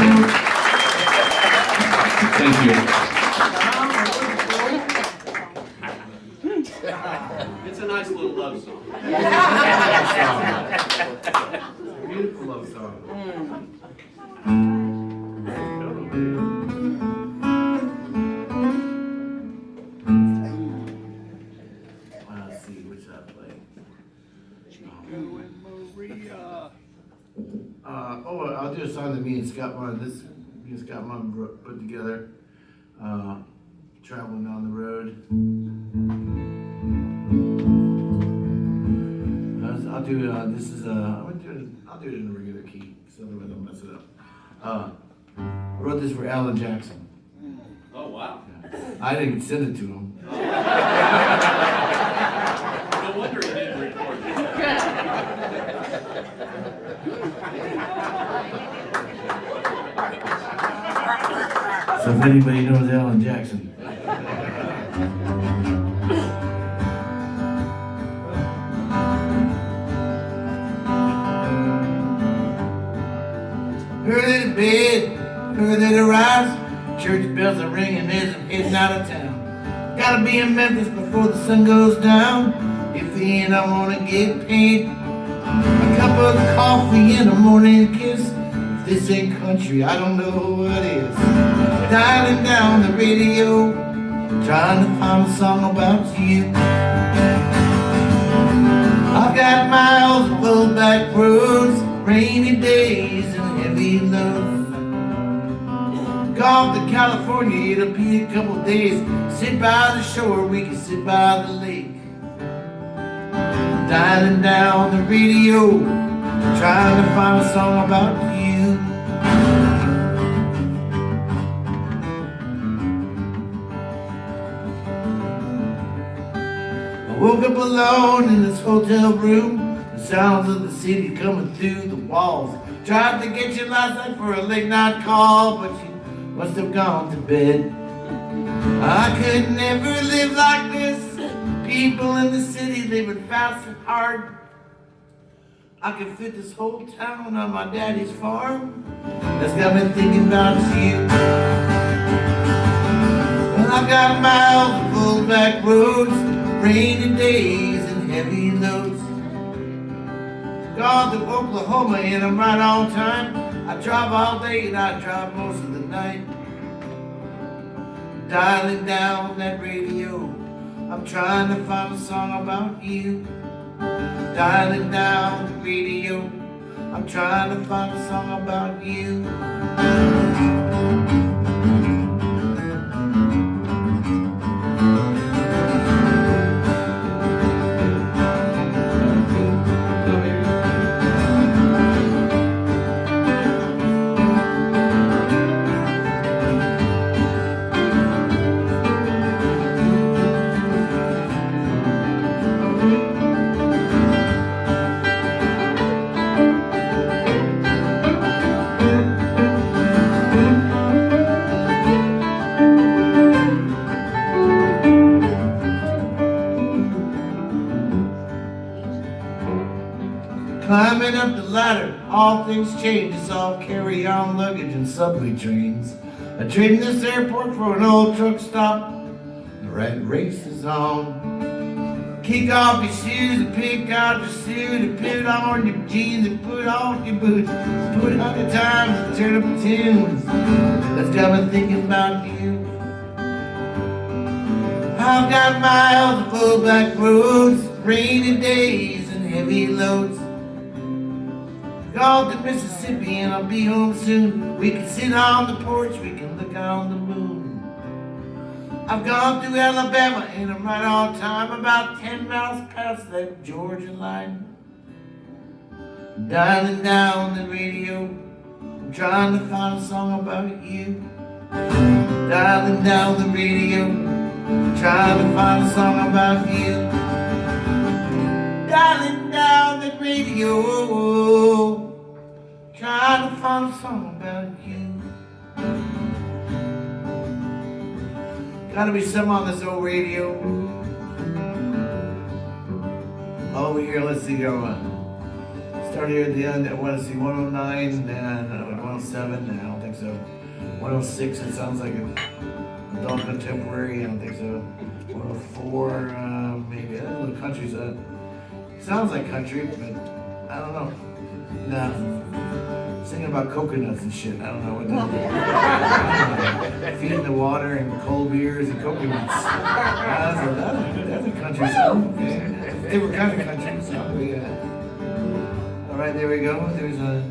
Thank you. It's a nice little love song. Beautiful love song. Let's see, which I play. I'll do a song that me and Scott put together. Traveling on the road. I'll do this is I'll do it in a regular key, so otherwise I'll mess it up. I wrote this for Alan Jackson. Oh, wow. I didn't even send it to him. No wonder he didn't record it. So if anybody knows Alan Jackson. Early to bed, early to rise. Church bells are ringing as I'm heading out of town. Gotta be in Memphis before the sun goes down. If the end I wanna get paid. A cup of coffee and a morning kiss. If this ain't country, I don't know what is. Dialing down the radio, trying to find a song about you. I've got miles of old back roads, rainy days and heavy loads. Gone to California, it'll be a couple days. Sit by the shore, we can sit by the lake. Dialing down the radio, trying to find a song about you. I woke up alone in this hotel room. The sounds of the city coming through the walls. Tried to get you last night for a late night call, but you must have gone to bed. I could never live like this. People in the city living fast and hard. I could fit this whole town on my daddy's farm. That's got me thinking about you. Well, I've got miles of old back roads, rainy days and heavy loads. Gone to Oklahoma and I'm right on time. I drive all day and I drive most of the night. Dialing down that radio, I'm trying to find a song about you. Dialing down the radio, I'm trying to find a song about you. Climbing up the ladder, all things change. It's all carry-on luggage and subway trains. I trade this airport for an old truck stop. The rat race is on. Kick off your shoes and pick out your suit and put on your jeans and put off your boots. Put on your times and turn up the tunes. That's got me thinking about you. I've got miles of old back roads, rainy days and heavy loads. Gone to Mississippi and I'll be home soon. We can sit on the porch, we can look on the moon. I've gone through Alabama and I'm right on time. About 10 miles past that Georgia line. Dialing down the radio, I'm trying to find a song about you. Dialing down the radio, trying to find a song about you. Dialing down the radio, trying to find a song about you. Gotta be some on this old radio. Over here, let's see, go on. Start started here at the end. I want to see 109 and 107. I don't think so. 106. It sounds like an adult contemporary. I don't think so. 104. Maybe. I don't know. Country sounds like country, but I don't know. Nah. Singing about coconuts and shit. I don't know what that is. Feeding the water and cold beers and coconuts. That's a country song. Okay. Different kind of country song. All right, there we go. There's a.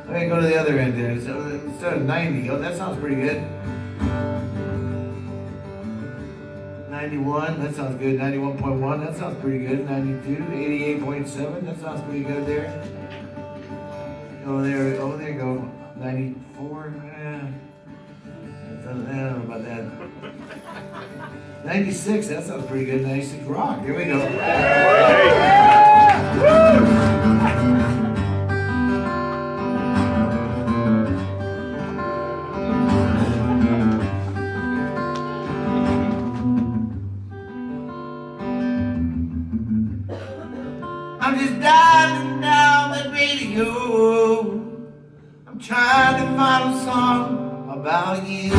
Let me go to the other end there. So instead of 90. Oh, that sounds pretty good. 91. That sounds good. 91.1. That sounds pretty good. 92. 88.7. That sounds pretty good there. Oh, there you go. 94. I don't know about that. 96. That sounds pretty good. 96 rock. Here we go. I'm just diving down the radio. I'm trying to find a song about you.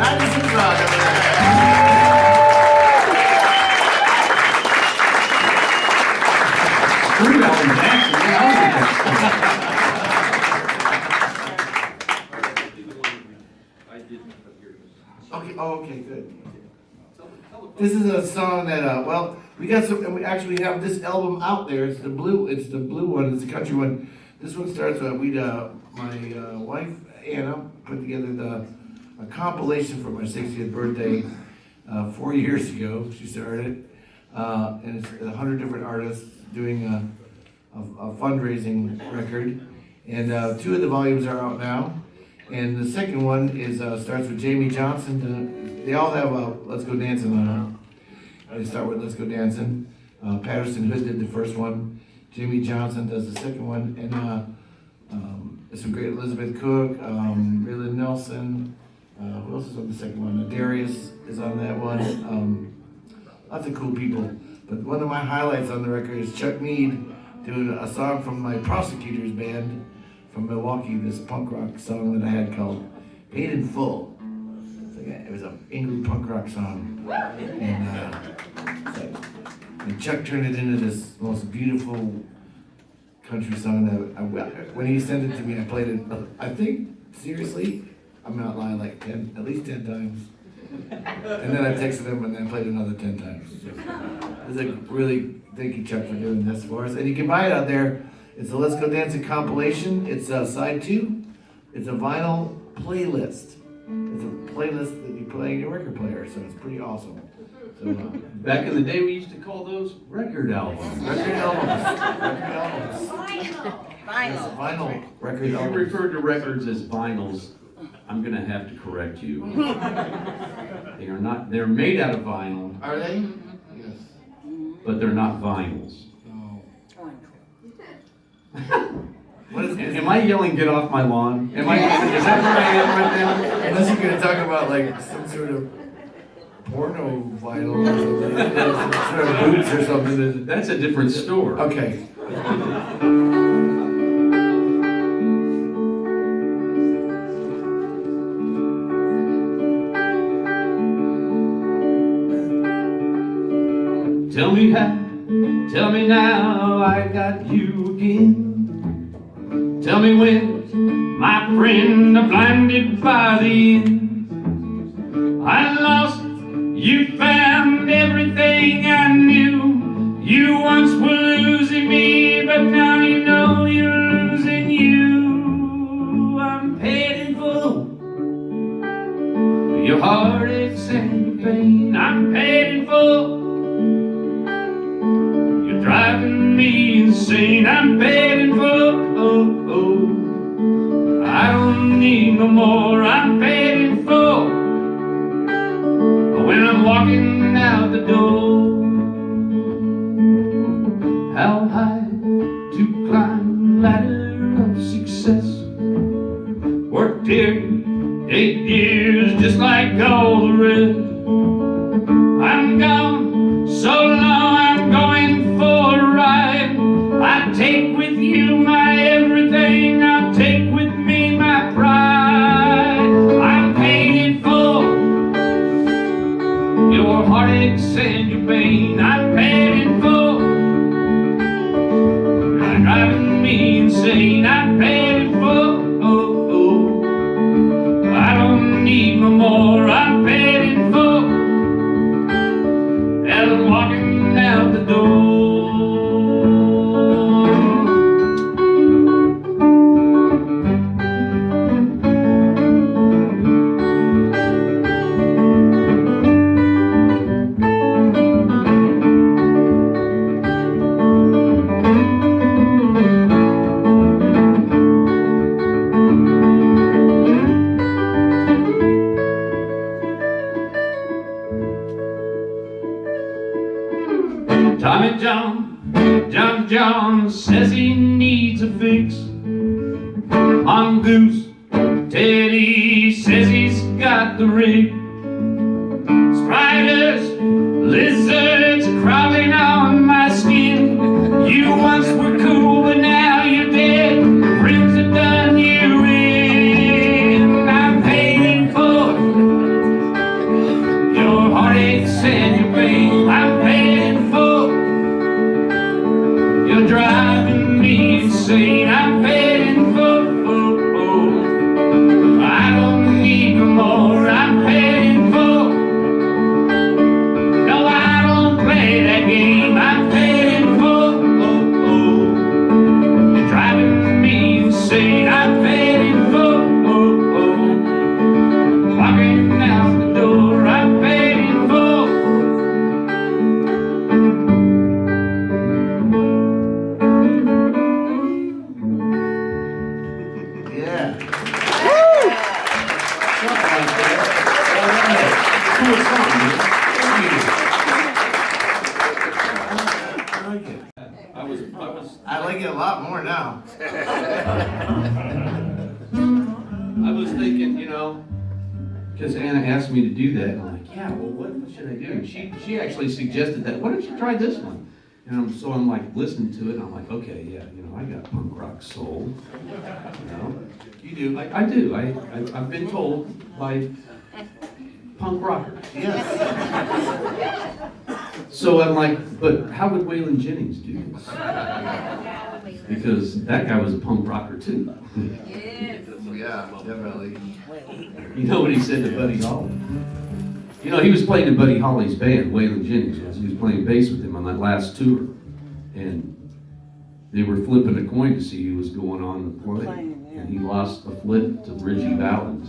I just rock over there. Screw Alan Jackson. I didn't hear this. Okay. Oh, okay. Good. This is a song that well, we got some, and we actually have this album out there. It's the blue one. It's the country one. This one starts with my wife Anna put together a compilation for my 60th birthday 4 years ago. She started it, and it's 100 different artists doing a fundraising record. And 2 of the volumes are out now, and the second one is starts with Jamie Johnson. They all have Let's Go Dancing on them. They start with Let's Go Dancing. Patterson Hood did the first one. Jimmy Johnson does the second one. And some great Elizabeth Cook, Raylan Nelson. Who else is on the second one? Darius is on that one. Lots of cool people. But one of my highlights on the record is Chuck Mead doing a song from my Prosecutors band from Milwaukee, this punk rock song that I had called Paid in Full. It was an angry punk rock song, and Chuck turned it into this most beautiful country song that when he sent it to me, I played it. I think seriously, I'm not lying, like at least 10 times, and then I texted him and then played another 10 times. It's like really thank you, Chuck, for doing this for us. And you can buy it out there. It's a Let's Go Dancing compilation. It's side 2. It's a vinyl playlist. It's a playlist that you play in your record player, so it's pretty awesome. So, Back in the day, we used to call those record albums. Record albums. Vinyl. Record If you albums. refer to records as vinyls, I'm gonna have to correct you. They are not, they're made out of vinyl, Are they? Yes. but they're not vinyls. Oh. Am I yelling, get off my lawn? Is that where I am right now? Unless you're going to talk about like some sort of porno vinyl or something. Some sort of boots or something. That's a different store. Okay. Tell me now, I got you again. Tell me when, my friend, I'm blinded by the end. I lost, you found everything I knew. You once were losing me, but now you know you're losing you. I'm paid in full for your heartaches and your pain. I'm paid in full. You're driving me insane. I'm paid in full. I don't need no more. I'm paid in full when I'm walking out the door. How high to climb the ladder of success? Worked here 8 years just like all the rest. I'm gone so long, I'm going for a ride. insane. I paid in full. I don't need no more. I paid in full. As I'm walking out the door. Tommy John says he needs a fix. Mongoose Teddy says he's got the rig. Spiders, lizards crawling on my skin. You once were cool, but now you're dead. Rings have done you in. I'm paid in full. Your heartaches and your pain. I'm paid in full. You're driving me insane. I'm paid in full. I don't need no more. I'm paid in full. No, I don't play that game. I'm paid in full. You're driving me insane. I'm paid in full. Walking out the door. I'm paid in full. Yeah. Cool song, man. I like it. I I like it a lot more now. I was thinking, you know, because Anna asked me to do that, and I'm like, yeah, well, what should I do? And she actually suggested that. Why don't you try this one? And so I'm like listening to it, and I'm like, okay, yeah, you know, I got punk rock soul. You know, You do. I do. I've been told by punk rockers. Yes. So I'm like, but how would Waylon Jennings do this? Because that guy was a punk rocker too. Yeah, definitely. You know what he said to Buddy Holly? You know, he was playing in Buddy Holly's band, Waylon Jennings was. He was playing bass with him on that last tour. And they were flipping a coin to see who was going on the play. And he lost a flip to Richie Valens.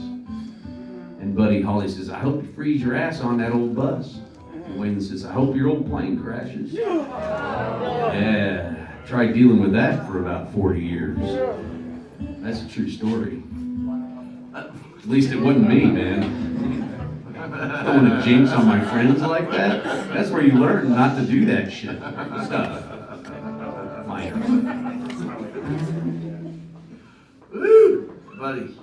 And Buddy Holly says, I hope you freeze your ass on that old bus. And Waylon says, I hope your old plane crashes. Yeah. Tried dealing with that for about 40 years. That's a true story. At least it wasn't me, man. I don't want to jinx on my friends like that. That's where you learn not to do that shit stuff. Minor. Woo, buddy.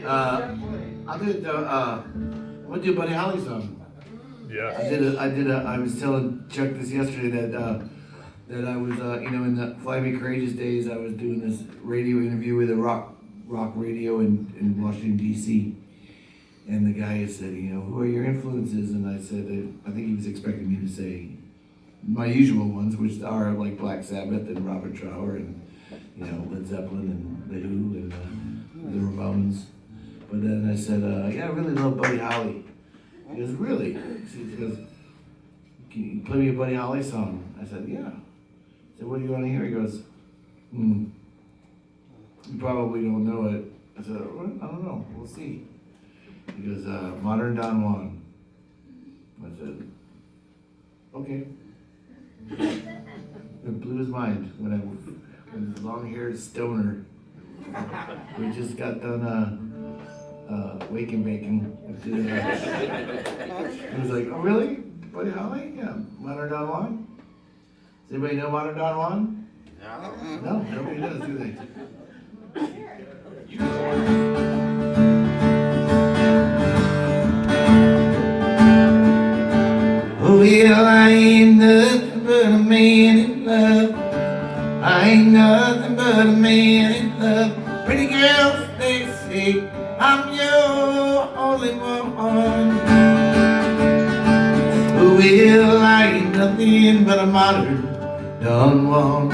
I did what did Buddy Holly song? Yeah. I was telling Chuck this yesterday that I was you know, in the Fly Me Courageous days, I was doing this radio interview with a rock radio in Washington D.C. And the guy said, you know, who are your influences? And I said, I think he was expecting me to say my usual ones, which are like Black Sabbath and Robert Trower and, you know, Led Zeppelin and The Who and the Ramones. But then I said, yeah, I really love Buddy Holly. He goes, really? He goes, can you play me a Buddy Holly song? I said, yeah. I said, what do you want to hear? He goes, you probably don't know it. I said, well, I don't know, we'll see. He goes, Modern Don Juan. I said, okay. It blew his mind when his long-haired stoner. We just got done wake and baking. He was like, oh really? Buddy Holly? Yeah, Modern Don Juan? Does anybody know Modern Don Juan? No, nobody does, do they? Oh, well, I ain't nothing but a man in love. I ain't nothing but a man in love. Pretty girls, they say, I'm your only one. Oh, well, I ain't nothing but a modern Don Juan.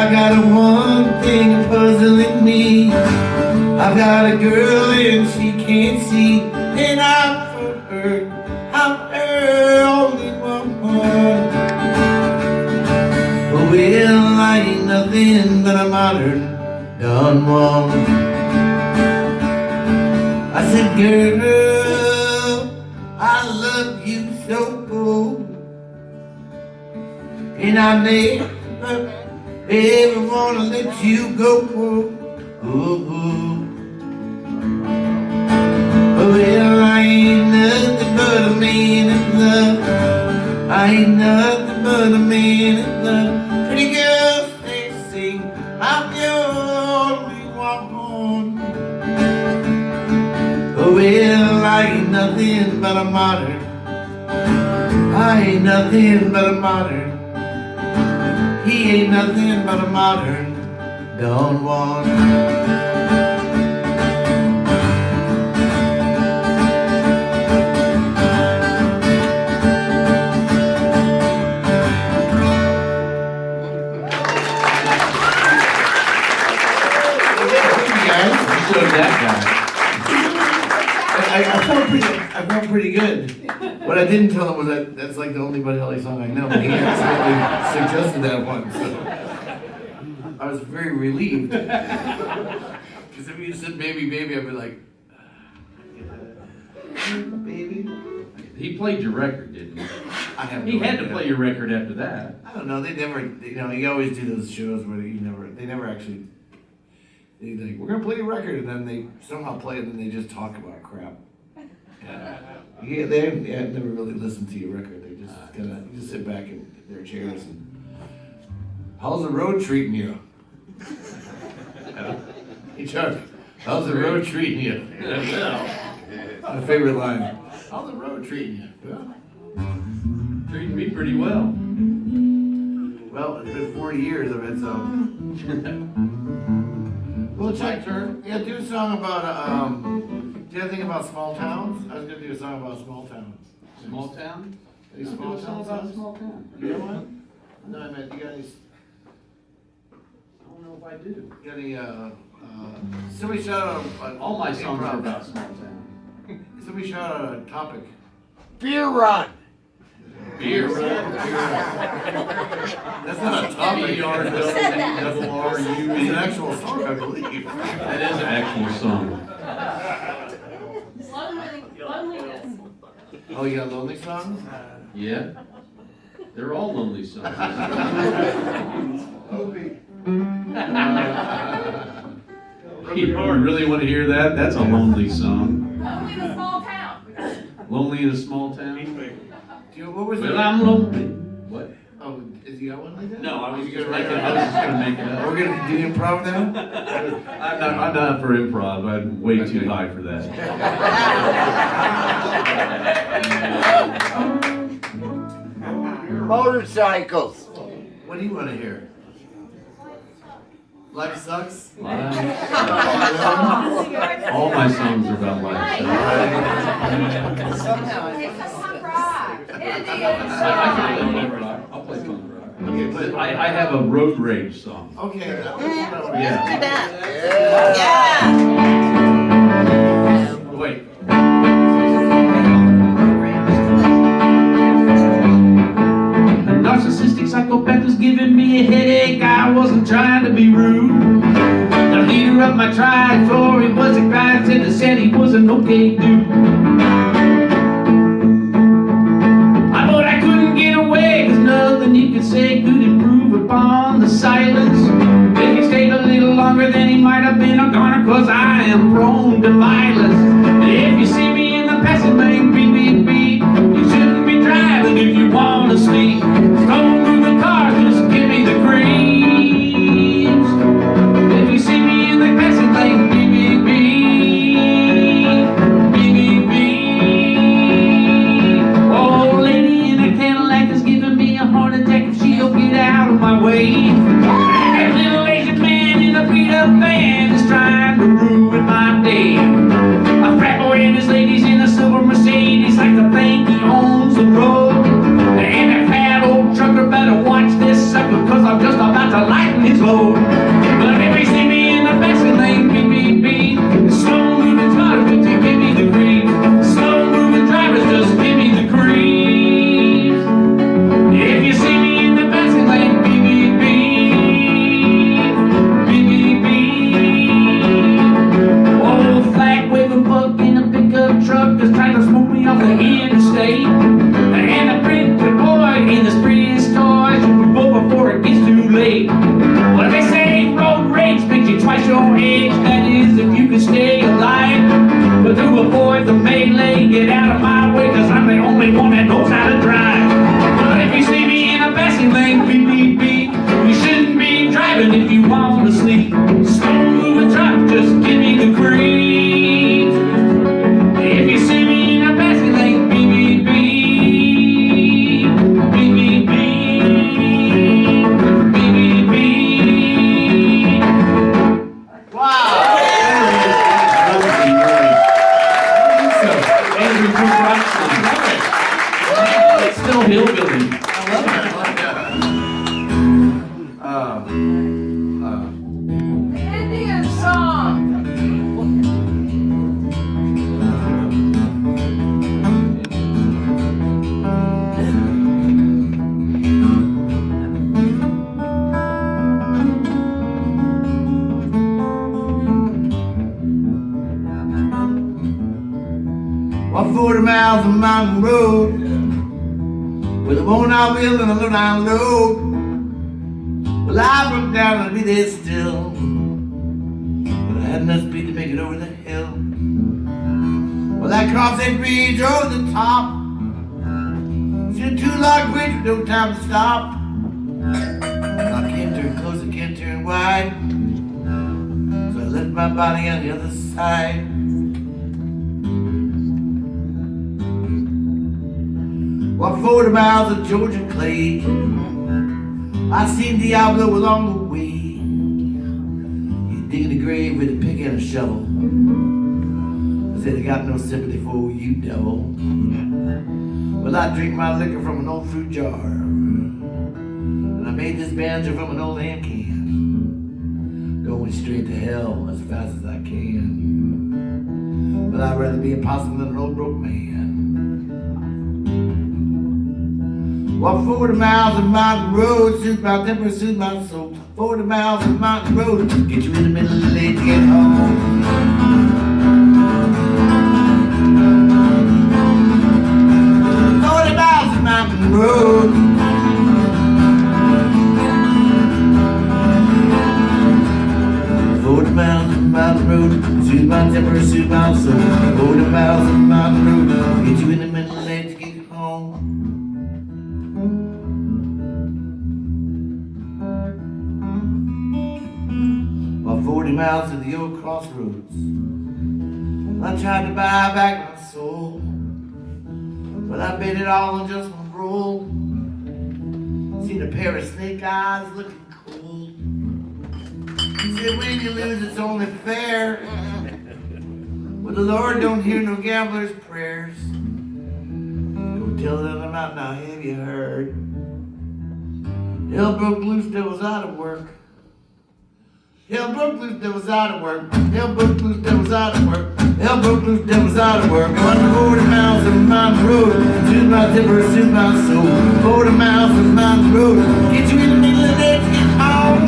I got one thing puzzling me. I've got a girl and she can't see, and I'm her only one. Well, I ain't nothing but a modern Don Juan. I said, girl, I love you so, and I never ever wanna let you go. Well, I ain't nothing but a man in love. I ain't nothing but a man in love. Pretty girls, they sing, I'm your only one. Well, I ain't nothing but a modern. I ain't nothing but a modern. He ain't nothing but a modern Don Juan. I felt pretty good. What I didn't tell him was that that's like the only Buddy Holly song I know, but he accidentally suggested that one, so I was very relieved. Because if you said baby, baby, I'd be like, baby. He played your record, didn't he? I have He had to play your record after that. I don't know, they never, you always do those shows where they never actually, they like, we're gonna play your record, and then they somehow play it, and then they just talk about crap. Yeah, they never really listened to your record. They just you just sit back in their chairs and, how's the road treating you? Hey Chuck, how's the road treating you? My favorite line. How's the road treating you? Well, Treating me pretty well. well, it's been 40 years of it, so. Well, Chuck, yeah, do a song about do you think about small towns? I was gonna do a song about small towns. Small town? Any Do small a song towns? about a small town. You got one? No, I meant you got any? I don't know if I do. You got any? Somebody shout out. All my songs are improv. about small town. Somebody shout out a topic. Beer run. Beer. That's not a topic. B-R-double-R-U. It's an actual song, I believe. That is an actual song. Loneliness. Oh, you got lonely songs? Yeah. They're all lonely songs. You really want to hear that? That's a lonely song. Lonely in a small town. Lonely in a small town? What was Well, it? I'm lonely. What? Oh, is he got one like that? No, I was You just gonna write making, that I was just gonna make it up. We're gonna do improv now? I'm not for improv. I'm way too high for that. Motorcycles. What do you want to hear? Life sucks? All my songs are about life. Somehow. It's a punk rock. It I can play punk rock. I'll play punk rock. Okay, play it. I have a road rage song. Okay. Let's do Yeah. that. Yeah. Wait. A narcissistic psychopath was giving me a headache. I wasn't trying to be rude. The leader of my tribe, for he was a guy, said he was an okay dude. But I couldn't get away, 'cause nothing you could say could improve upon the silence. If he stayed a little longer, then he might have been a goner, 'cause I am prone to violence. If you see me in the passing lane, beep, beep, beep, you shouldn't be driving if you want to sleep. Don't move the car, just give me the creeps. If you see me in the passing lane, beep, beep, beep, beep, beep, beep. Oh, lady in a Cadillac is giving me a heart attack if she don't get out of my way. That little Asian man in a beat-up van is trying to ruin my day. A frat boy and his ladies in a silver Mercedes. slow. But if you see me in the passing lane, beep, beep, beep. Slow moving cars, but you give me the green. Slow moving drivers, just give me the cream. If you see me in the passing lane, beep, beep, beep. Beep, beep, beep. Old flag waving buck in a pickup truck just trying to smoke me off the interstate. And a printer boy in the prettiest toys we both before it gets too late. Well, they say road rage makes you twice your age. That is if you can stay alive. But to avoid the melee, get out of my way, cause I'm the only one that knows how to drive. But if you see me in a passing lane, beep, beep, beep, you shouldn't be driving if you want to sleep. Slow moving truck, just give me the cream. If you see me in a passing lane, beep, beep, beep, beep, beep, beep, beep, beep, beep. Wow! Andrew Bruce Roxton. It's still hillbilly. Indian song. Walk 40 miles of mountain road with a worn-out wheel and a low-down load. Well, I broke down and be there still, but I had enough speed to make it over the hill. Well, I crossed that bridge over the top, see a two-log bridge with no time to stop. I can't turn close, I can't turn wide, so I left my body on the other side. Walked 40 miles of Georgia clay. I seen Diablo along the way. He's digging a grave with a pick and a shovel. I said, I got no sympathy for you, devil. Well, I drink my liquor from an old fruit jar, and I made this banjo from an old ham can. Going straight to hell as fast as I can. But I'd rather be a possum than an old broke man. Walk 40 miles of mountain road, soothe my temper, soothe my soul. 40 miles of mountain road, get you in the middle of the day to get home. 40 miles of mountain road. Mountain road, soothe my temper, soothe my soul. 40 miles of mountain road, get you in the middle of the day to get home. Well, 40 miles to the old crossroads, I tried to buy back my soul, but I bet it all on just one roll. Seen a pair of snake eyes looking cold. Said when you lose it's only fair, but the Lord don't hear no gambler's prayers. Go tell them I'm out now, have you heard? Hell broke loose, devil's out of work. Hell broke loose, devil's out of work. Hell broke loose, devil's out of work. Hell broke loose, devil's out of work. Going 40 miles of mountain road, soothe my temper, soothe my soul. 40 miles of mountain road, get you in the middle of the day to get home.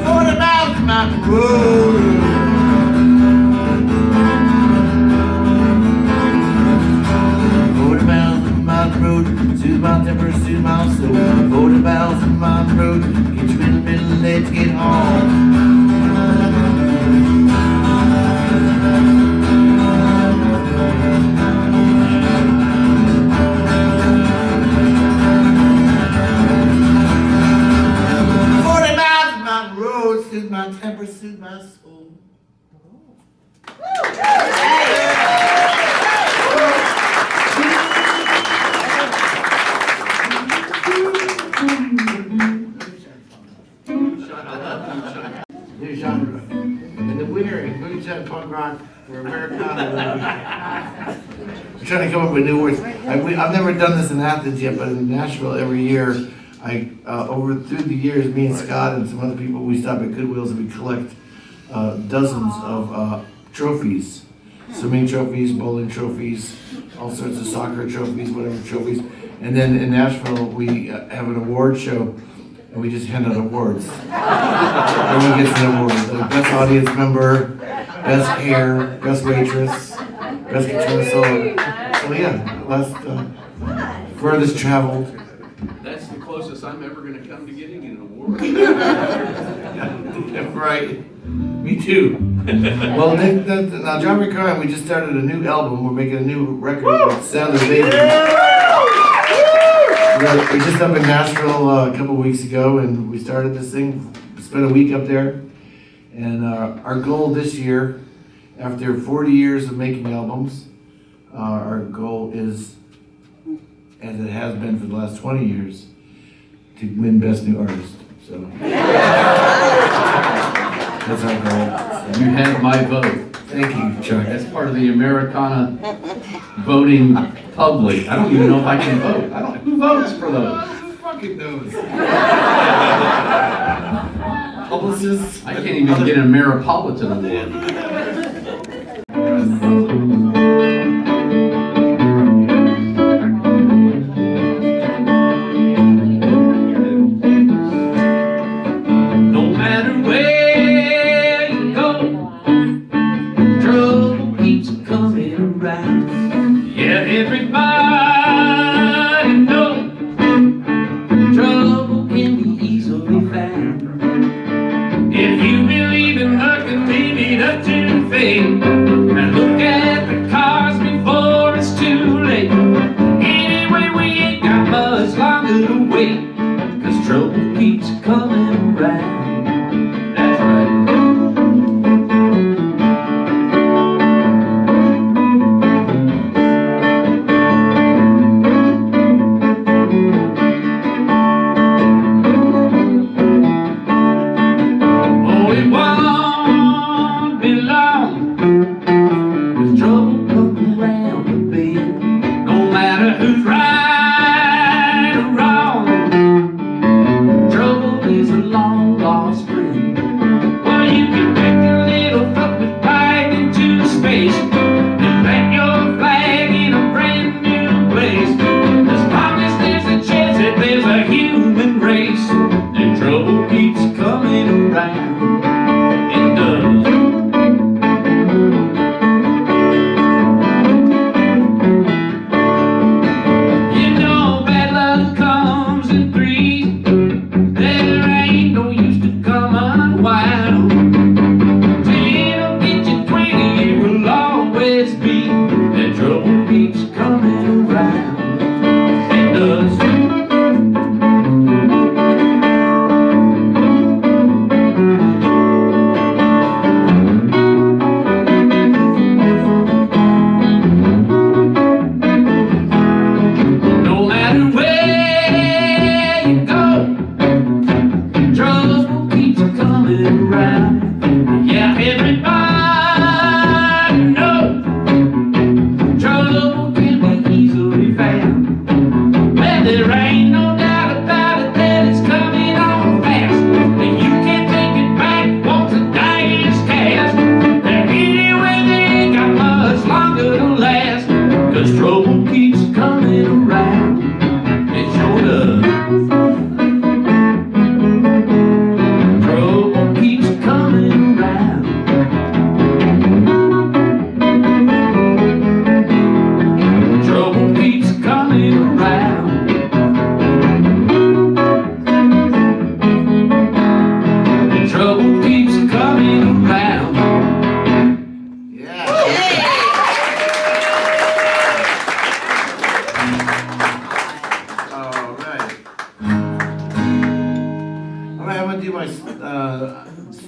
40 miles of mountain road. Road, soothe my temper, soothe my soul. 40 miles of mountain road, get you in the middle of the day to get home. 40 miles of mountain road, soothe my temper, soothe my soul. New genre. And the winner in Moonshine Punk Rock for Americana. trying to come up with new words. I've never done this in Athens yet, but in Nashville every year, through the years, me and Scott and some other people, we stop at Goodwill's and we collect dozens of trophies. Swimming trophies, bowling trophies, all sorts of soccer trophies, whatever trophies. And then in Nashville, we have an award show, and we just hand out awards. Everyone gets an award. Like best audience member, best hair, best waitress, best guitar solo. So yeah, furthest traveled. That's the closest I'm ever gonna come to getting an award. Yeah, right. Me too. Well, now John Ricardo and we just started a new album. We're making a new record with Sound of Baby. We're just up in Nashville a couple weeks ago, and we started this thing. Spent a week up there, and our goal this year, after 40 years of making albums, our goal is, as it has been for the last 20 years, to win Best New Artist. So that's our goal. So. You have my vote. Thank you, Chuck. That's part of the Americana voting public. I don't even know if I can vote. Who votes for those? Who fucking knows? Publicists. I can't even get a Ameripolitan award.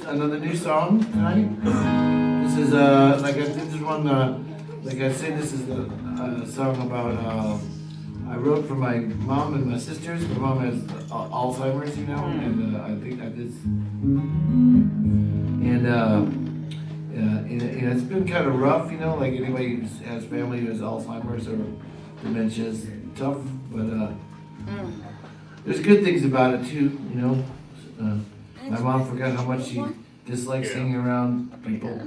Another new song tonight. This is like I said, this is a song about I wrote for my mom and my sisters. My mom has Alzheimer's, and I think I did. And It's been kind of rough, like anybody who has family who has Alzheimer's or dementia is tough, but there's good things about it too, my mom forgot how much she dislikes hanging around people.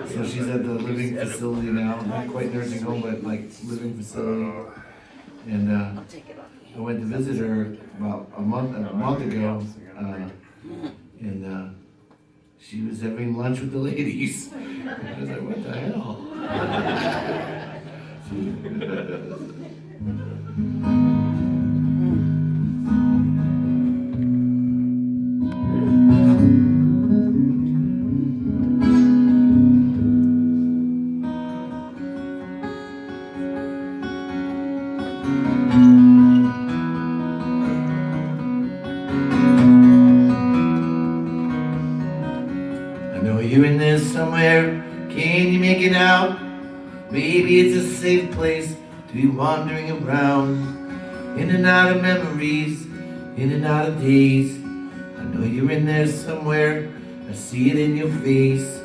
So she's at the living facility now, not quite nursing home, but like living facility. And I went to visit her about a month ago, and she was having lunch with the ladies. I was like, what the hell? You're in there somewhere, can you make it out? Maybe it's a safe place to be wandering around, in and out of memories, in and out of days. I know you're in there somewhere, I see it in your face.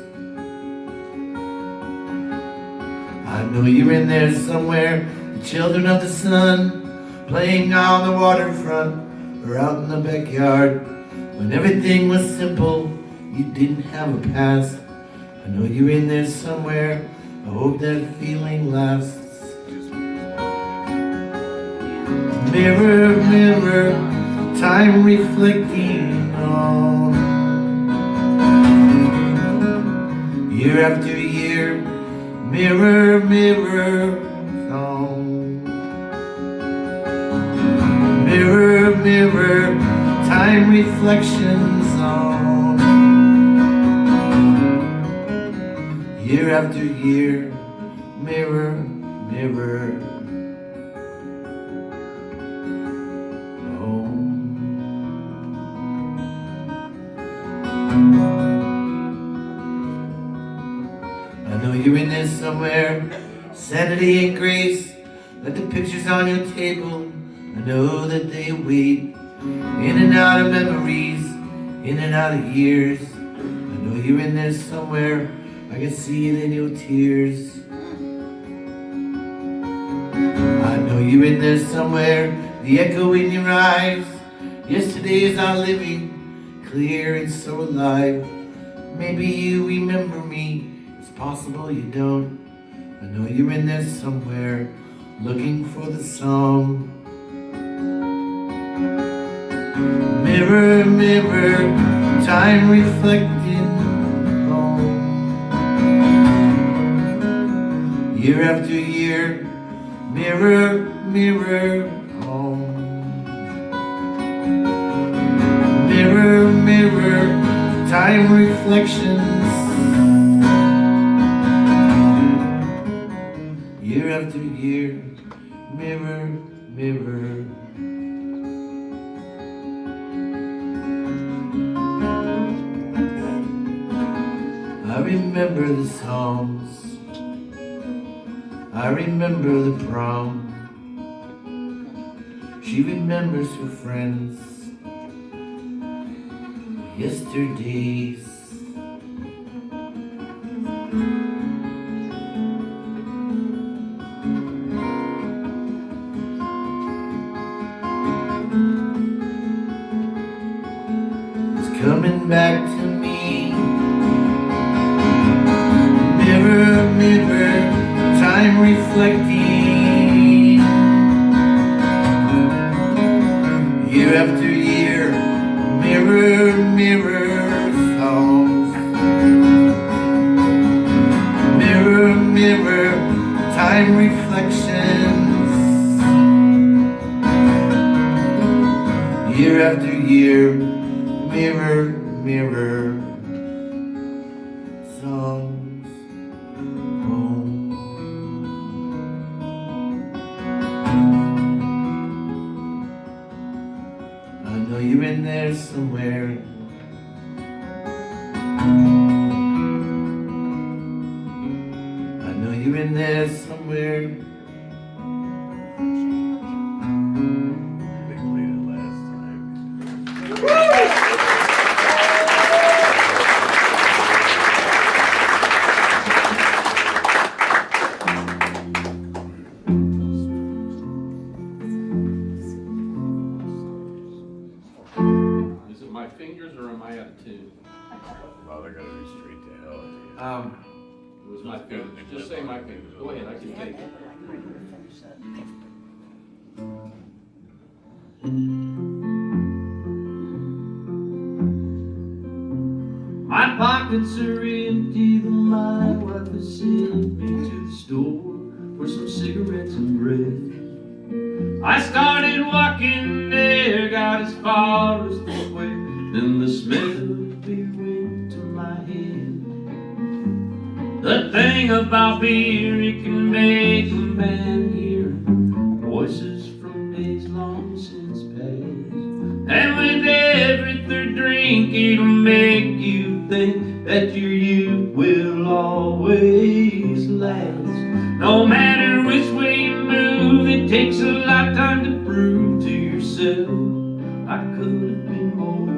I know you're in there somewhere, the children of the sun, playing on the waterfront or out in the backyard, when everything was simple. You didn't have a past. I know you're in there somewhere. I hope that feeling lasts. Mirror, mirror, time reflecting on year after year. Mirror, mirror, song. Mirror, mirror, time reflections on year after year, mirror, mirror. Oh. I know you're in there somewhere, sanity and grace, like the pictures on your table. I know that they wait, in and out of memories, in and out of years. I know you're in there somewhere, I can see it in your tears. I know you're in there somewhere, the echo in your eyes. Yesterday is not living, clear and so alive. Maybe you remember me, it's possible you don't. I know you're in there somewhere, looking for the song. Mirror, mirror, time reflecting home. Year after year, mirror, mirror, home. Mirror, mirror, time reflections. Year after year, mirror, mirror. I remember the songs, I remember the prom. She remembers her friends, yesterdays. It's coming back to me. Mirror, mirror, time reflecting. Year after year, mirror, mirror, songs. Mirror, mirror, time reflections. Year after year, mirror, mirror, songs. You're in there somewhere. I know you're in there somewhere. They played it last time. It was my favorite. Just say my favorite. Go ahead, I can take it. My pockets are empty, though my wife has sent me to the store for some cigarettes and bread. I started walking there, got as far as the square, then the smell of beer went to my head. The thing about beer, it can make a man hear voices from days long since past. And with every third drink, it'll make you think that your youth will always last. No matter which way you move, it takes a lifetime to prove to yourself I could have been more.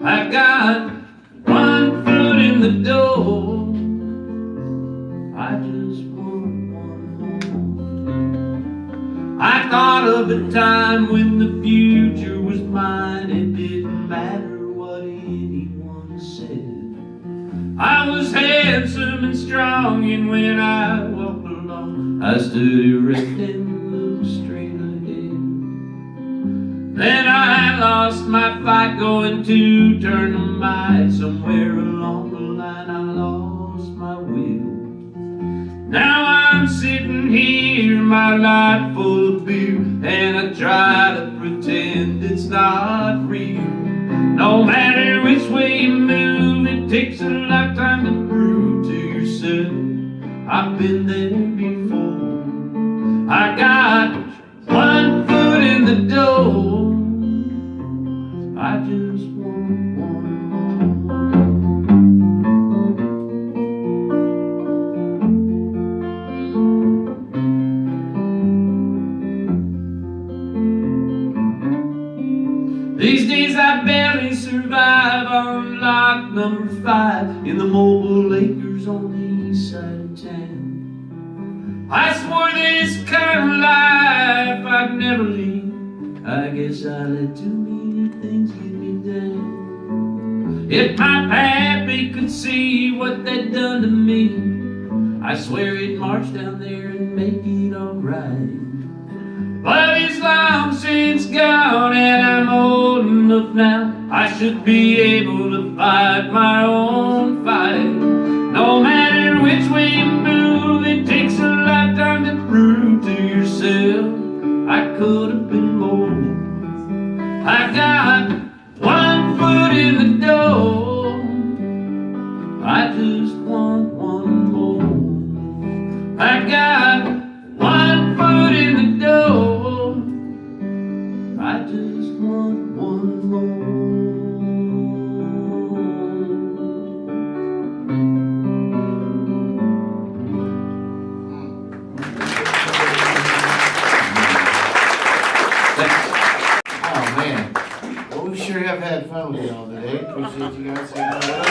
I've got one foot in the door, I just want one more. I thought of a time when the future was mine, it didn't matter what anyone said. I was handsome and strong, and when I walked along, I stood erect and looked straight ahead. Then I lost my fight going to turn the might. Somewhere along the line I lost my will. Now I'm sitting here, my life full of beer, and I try to pretend it's not real. No matter which way you move, it takes a lifetime to prove to yourself I've been there before. I got one foot in the door, I just want one more. These days I barely survive on lot number 5 in the mobile acres on the east side of town. I swore this kind of life I'd never lead. I guess I let too many things get me down. If my pappy could see what they'd done to me, I swear he'd march down there and make it alright. But he's long since gone and I'm old enough now, I should be able to fight my own fight. No matter which way you move, it takes a lifetime to prove to yourself I could have been more. I got one foot in the door, I just want one more. I got one foot in the door, I just want one more. Oh man, well we sure have had fun with y'all today. Appreciate you guys hanging out with us.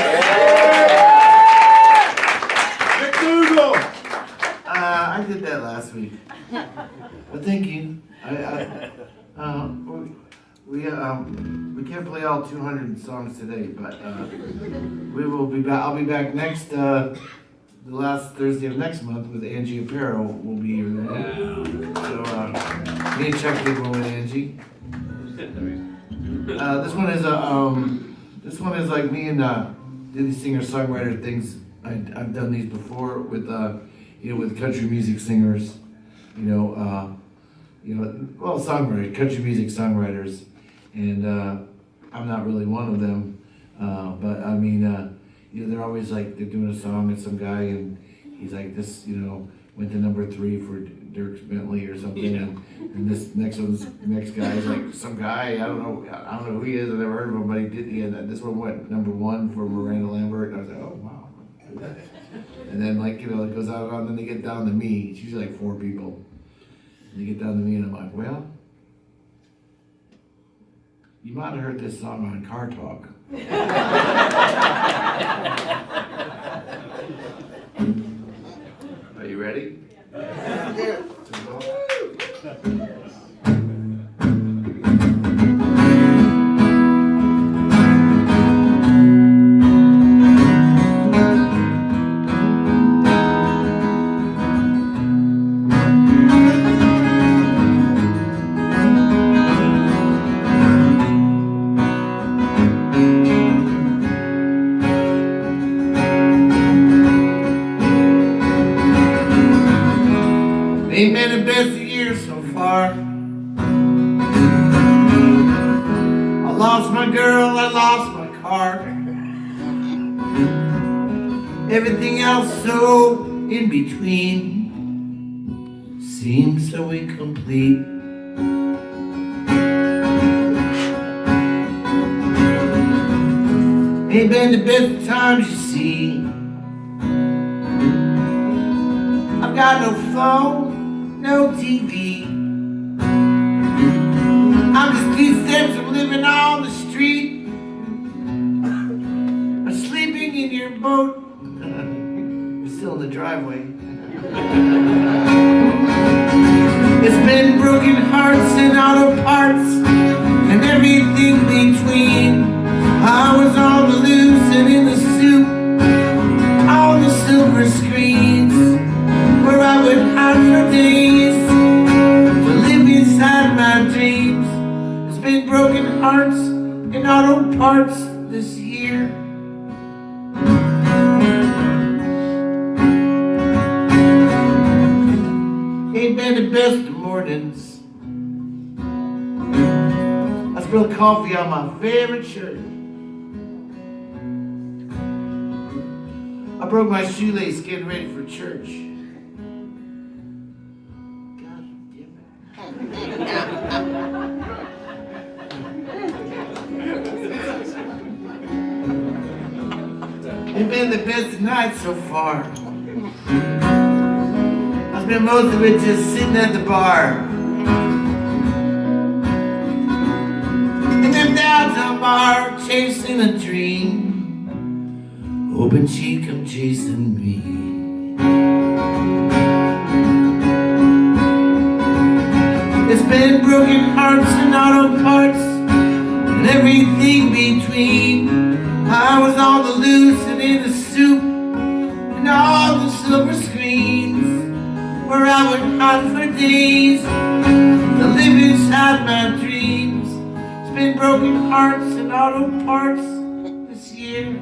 I did that last week, but thank you. We can't play all 200 songs today, but we will be back. I'll be back next the last Thursday of next month with Angie Aparo. Will be here then. So me and Chuck did one with Angie. This one is like me and do these singer-songwriter things. I've done these before with with country music singers, songwriters, country music songwriters, and I'm not really one of them, but I mean, they're always like, they're doing a song with some guy, and he's like, this, went to number 3 for Dirk Bentley or something, and this next guy is like some guy, I don't know who he is, I've never heard of him, but this one went number 1 for Miranda Lambert, and I was like, oh wow. And then it goes out, and then they get down to me. It's usually like 4 people. And they get down to me, and I'm like, well, you might have heard this song on Car Talk. Are you ready? Yeah. Ain't been the best of years so far. I lost my girl, I lost my car. Everything else so in between seems so incomplete. Ain't been the best of times, you see. I've got no phone, no TV. I'm just 2 steps from living on the street, or sleeping in your boat. You're still in the driveway. It's been broken hearts and auto parts and everything between. I was on the loose and in the soup, on the silver screens, where I would hide for days to live inside my dreams. It's been broken hearts and auto parts this year. Ain't been the best of mornings. I spilled coffee on my favorite shirt. I broke my shoelace getting ready for church. God damn it. It's been the best of nights so far. I spent most of it just sitting at the bar. In them downtown bar, chasing a dream, hoping she'd come chasing me. It's been broken hearts and auto parts and everything between. I was on the loose and in the soup and all the silver screens, where I would hide for days to live inside my dreams. It's been broken hearts and auto parts this year.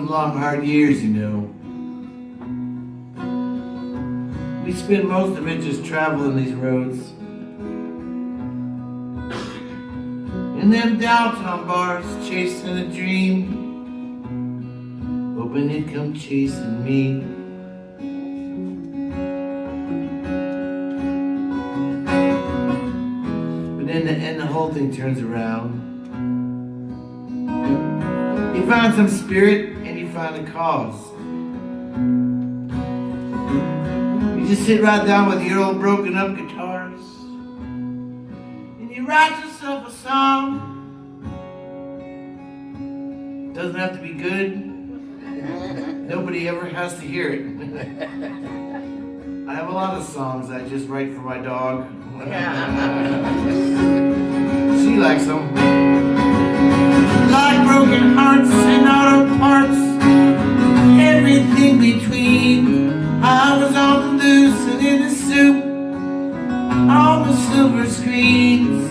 Long, hard years, you know. We spend most of it just traveling these roads. In them downtown bars, chasing a dream, hoping it'd come chasing me. But in the end, the whole thing turns around. You find some spirit, find a cause. You just sit right down with your old broken up guitars and you write yourself a song. Doesn't have to be good. Nobody ever has to hear it. I have a lot of songs I just write for my dog. She likes them. Like broken hearts and auto parts, everything between. I was on the loose and in the soup, on the silver screens,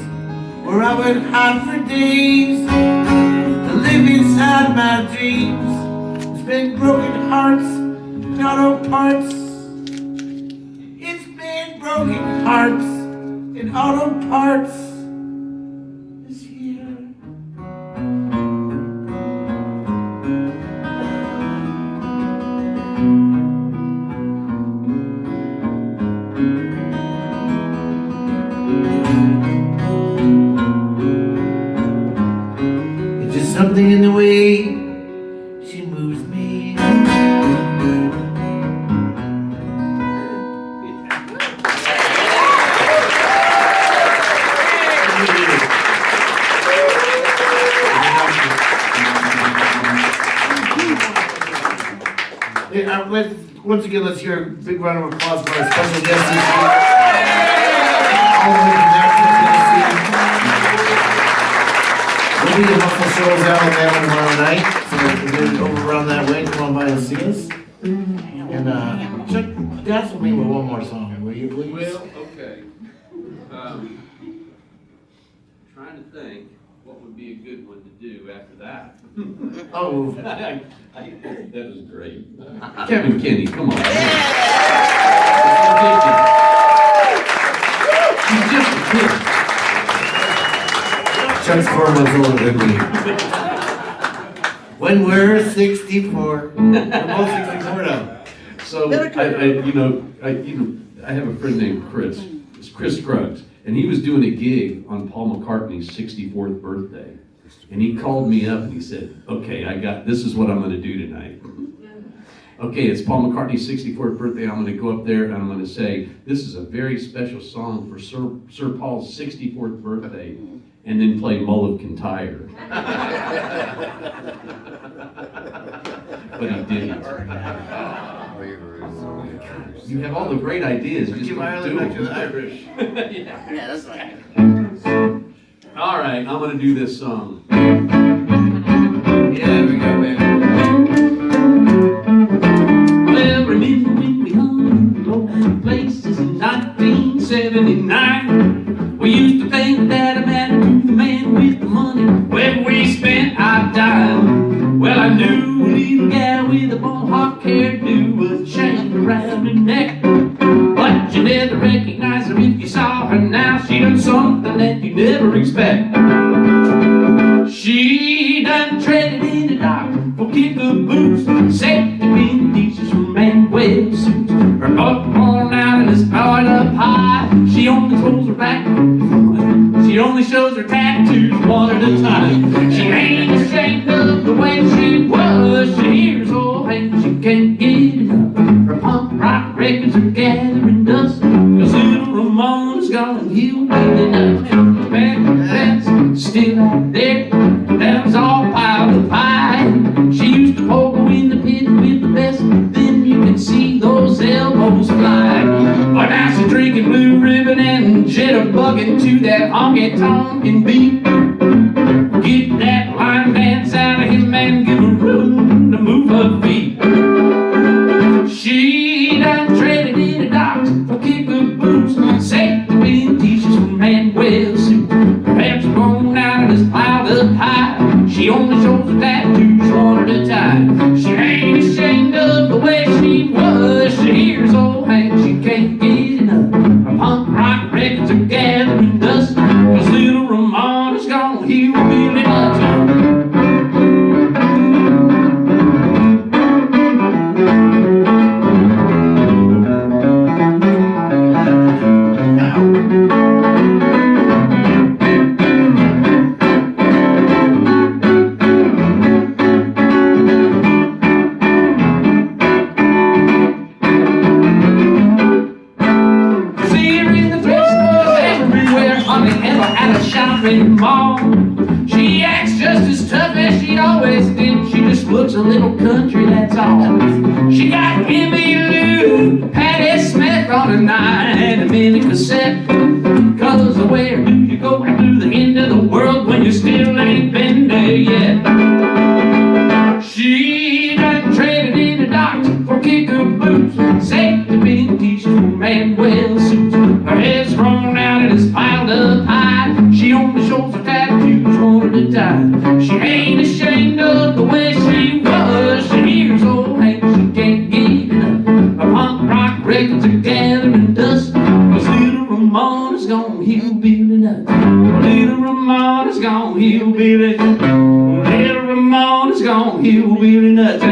where I would hide for days to live inside my dreams. It's been broken hearts and auto parts. It's been broken hearts and auto parts this year. something in the way she moves me. Hey, once again, let's hear a big round of applause for our special guest this week. All the way from Nashville, Tennessee. We'll be at Buffalo Shoals, Alabama tomorrow night. So if you're over around that way, come on by and see us. And Chuck, dance with me with one more song, will you please? Well, okay. Trying to think what would be a good one to do after that. Oh, That was great. Kevn, Kinney, come on. He's just a kid. Chuck's 4 months older than me. When we're 64, we're both 64 now. So I have a friend named Chris. It's Chris Scruggs, and he was doing a gig on Paul McCartney's 64th birthday. And he called me up and he said, okay, this is what I'm going to do tonight. Okay, it's Paul McCartney's 64th birthday. I'm going to go up there and I'm going to say, this is a very special song for Sir Paul's 64th birthday, and then play Mull of Kintyre. But he didn't. You have all the great ideas, just Keep don't Ireland do back to them. the Irish. Yeah, that's right. All right, I'm going to do this song. Yeah, there we go, man. Well, remember when we hung local places in 1979? We used to think that a man knew the man with the money. When we spent our dime. Well, I knew a little gal with a mohawk hairdo with a chain around her neck. But you never recognize her if you saw her now. She done something that you never expect. She done traded in the dark for kicker boots, safety pin pieces from Manuel suits. Her butt worn out and is powered up high. She only throws her back for fun. She only shows her tattoos one at a time. She ain't ashamed of the way she was. She hears old Hank, she can't get enough. Her punk rock records are gathering dust, 'cause little Ramon's gone hillbilly nuts. That's still out there, that was all piled of pie. She used to pogo in the pit with the best, then you can see those elbows fly. But now she's drinking Blue Ribbon and jitterbugging to that honky-tonkin' beat. Get that line dance out of him and give her room to move her feet. She done traded in the docks for kicker boots, safety pin t-shirts from Manuel suits. Her hair's grown out and is piled up high. She only shows her tattoos one at a time. She ain't ashamed of the way she was. She hears old Hank, she can't get enough. Her punk rock records are gathering dust, 'cause little Ramon is gone hillbilly nuts. Mall. She acts just as tough as she always did. She just looks a little country, that's all. She got Emmy Lou, Patti Smith on a 9-minute cassette. 'Cause where do you go to the end of the world when you still ain't been there yet? She done traded in the docks for kicker boots, safety pin t-shirts from Manuel suits. Her head's thrown out and it's piled up high. She only shows her tattoos one at a time. She ain't ashamed of the way she was. She hears old Hank, she can't get enough. Her punk rock records are gathering dust, 'cause little Ramon is gone hillbilly nuts. Little Ramon is gone hillbilly. Little Ramon is gone hillbilly nuts.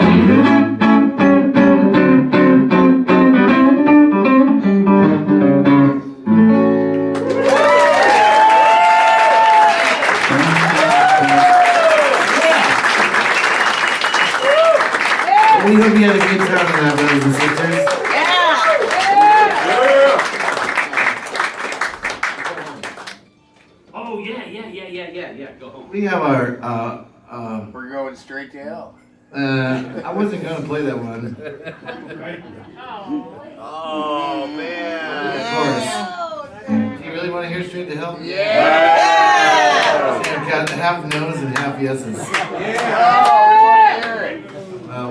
We hope you had a good time tonight, brothers and sisters. Oh, yeah, go home. We have our, We're going straight to hell. I wasn't gonna play that one, Oh, man. of course. Do you really wanna hear Straight to Hell? Yeah. I've got half no's and half yeses.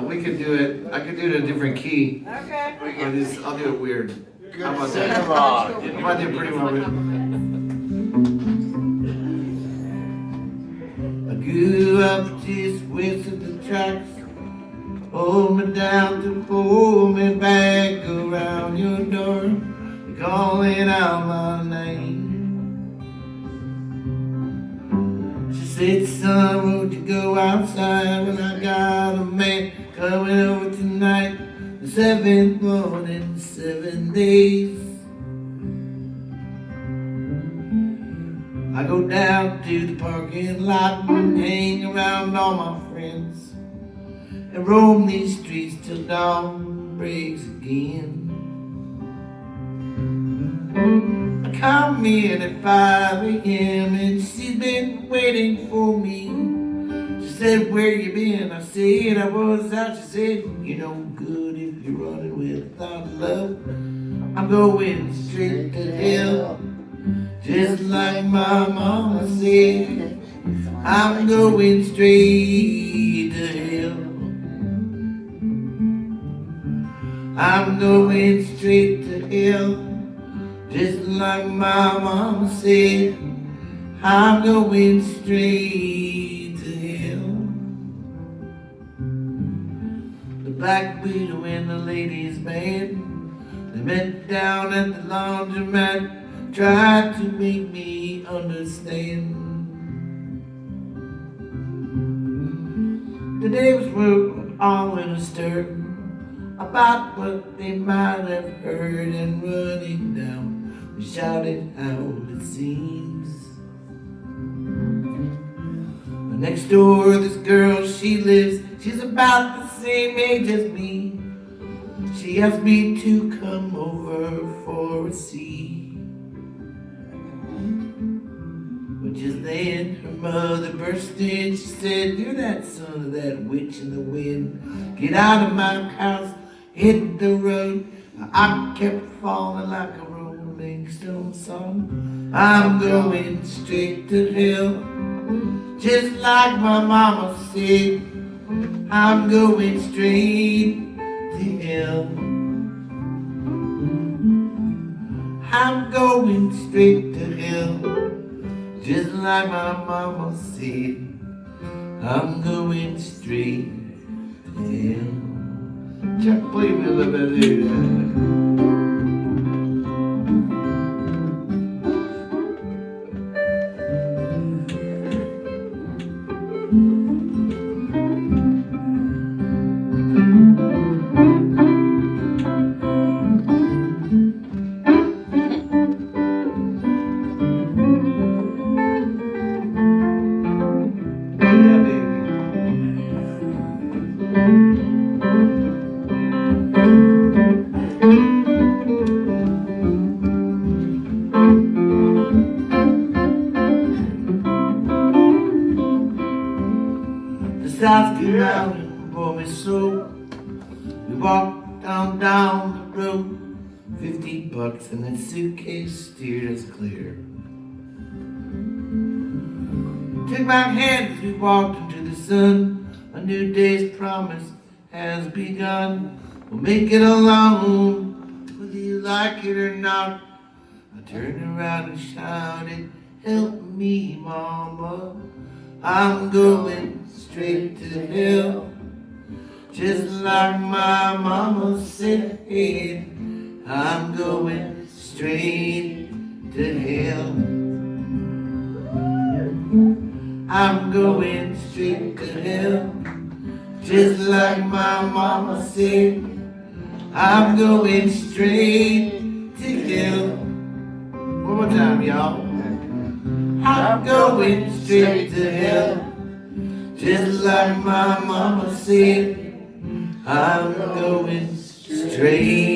We could do it, I could do it in a different key. Okay. I'll do it weird. How about Sing that? along. How about that pretty woman? I grew up just west of the tracks. Hold me down to pull me back around your door. Calling out my name. She said, son, won't you go outside when I got a man coming over tonight? The 7th morning, 7 days. I go down to the parking lot and hang around all my friends and roam these streets till dawn breaks again. I come in at 5 a.m. and she's been waiting for me. She said, where you been? I said, I was out. She said, you're no good if you're running without love. I'm going straight to hell. Just like my mama said, I'm going straight to hell. I'm going straight to hell. Just like my mama said, I'm going straight to hell. The Black Widow and the ladies' band, they met down at the laundromat, tried to make me understand. The neighbors were all in a stir about what they might have heard, and running down they shouted out it seems. But next door this girl, she lives, she's about the same age as me. She asked me to come over for a seat. But just then her mother burst in. She said, you're that son of that witch in the wind. Get out of my house, hit the road. I kept falling like a rolling stone song. I'm going straight to hell. Just like my mama said, I'm going straight to hell. I'm going straight to hell. Just like my mama said, I'm going straight to hell. Chuck, play me a little bit later. South Carolina, boy, me so. We walked down the road, $50 and that suitcase steered us clear. Took my hand as we walked into the sun. A new day's promise has begun. We'll make it alone, whether you like it or not. I turned around and shouted, help me, mama. I'm going straight to hell. Just like my mama said, I'm going straight to hell. I'm going straight to hell. Just like my mama said, I'm going straight to hell. One more time, y'all. I'm going straight to hell. Just like my mama said, I'm going straight.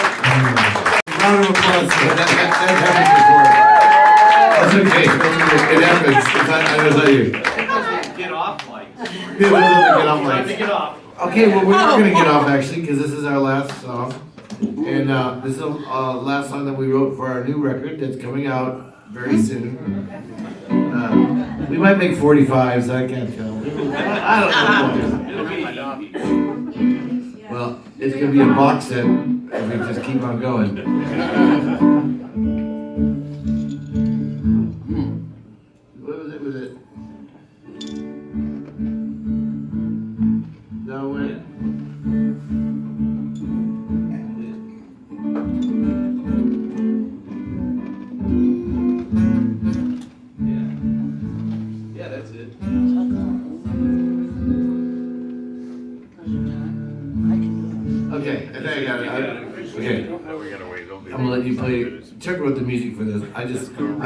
Round of applause. That happens before. That's okay. It happens. I know how you. Get off lights. Get off Time to lights. get off. Okay, well, we're not gonna get off actually, because this is our last song. And this is the last song that we wrote for our new record that's coming out very soon. We might make 45s, I can't tell. I don't know. It'll be easy. Well, it's gonna be a box set if we just keep on going. What was it? Was it? No, when? Yeah, that's it. Okay, I think I got it. Okay. Now we gotta wait, don't be. I'm gonna let you play. Chuck wrote the music for this. I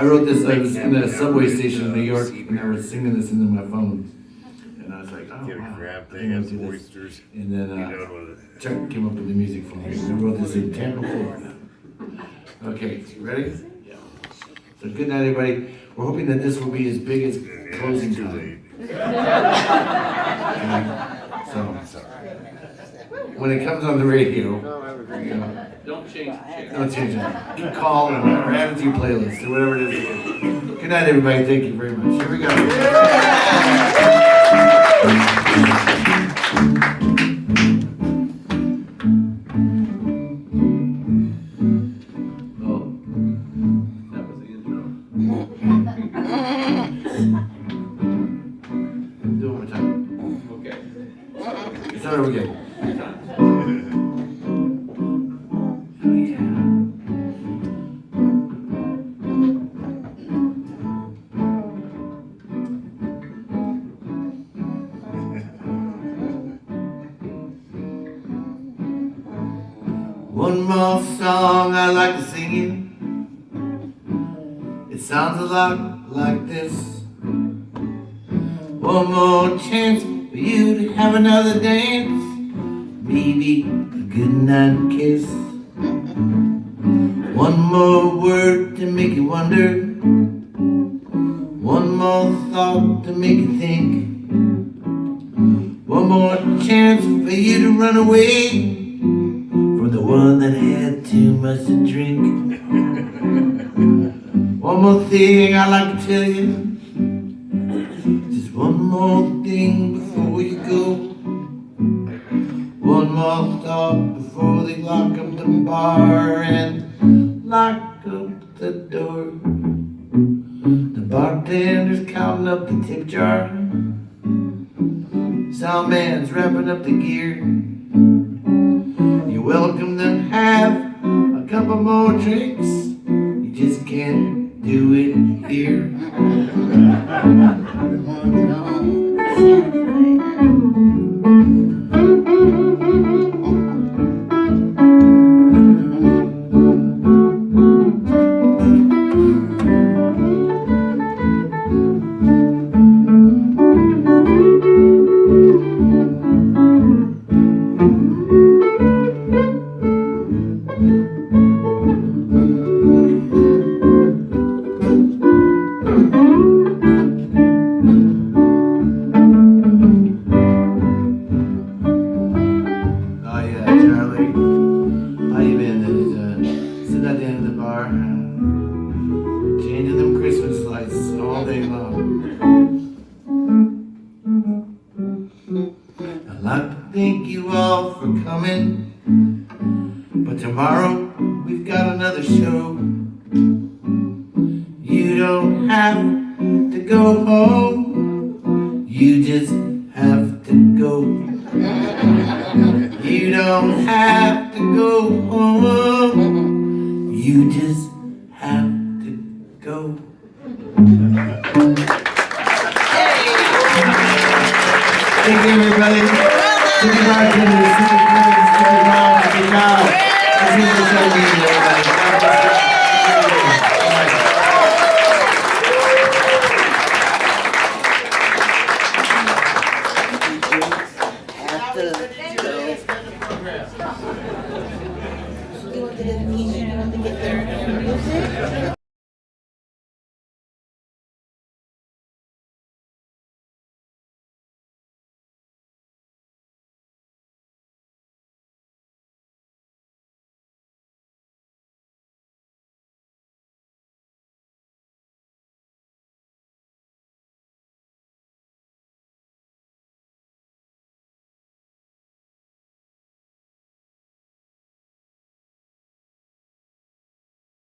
wrote this. I was in a subway station in New York, and I was singing this into my phone, and I was like, "Oh Get a wow!" crab I thing, think I'll have do some this. oysters. And then Be done with it. Chuck came up with the music for me. I wrote this in Tampa, Florida. Okay, ready? So good night, everybody. We're hoping that this will be as big as closing Too time. late. So when it comes on the radio, Don't change the channel. don't change it. You call or add it to your playlist or whatever it is. Good night, everybody. Thank you very much. Here we go. Oh, That was the intro. do it one more time. Okay. Start over again. Good times. One more song I like to sing it. It sounds a lot like this. One more chance for you to have another dance. Maybe a goodnight kiss. One more word to make you wonder. One more thought to make you think. One more chance for you to run away from the one that had too much to drink. One more thing I'd like to tell you. Just one more thing before you go. One more thought before they lock up the bar and lock up the door. The bartender's counting up the tip jar. Soundman's wrapping up the gear. You're welcome to have a couple more drinks. You just can't do it here. I'd like to thank you all for coming, but tomorrow we've got another show. You don't have to go home, you just have to go. You don't have to go home, you just have to go. City bartenders, city clerks, city moms, city cops. Let's hear the show meeting, everybody. God bless you. Have to go. You want to get their music?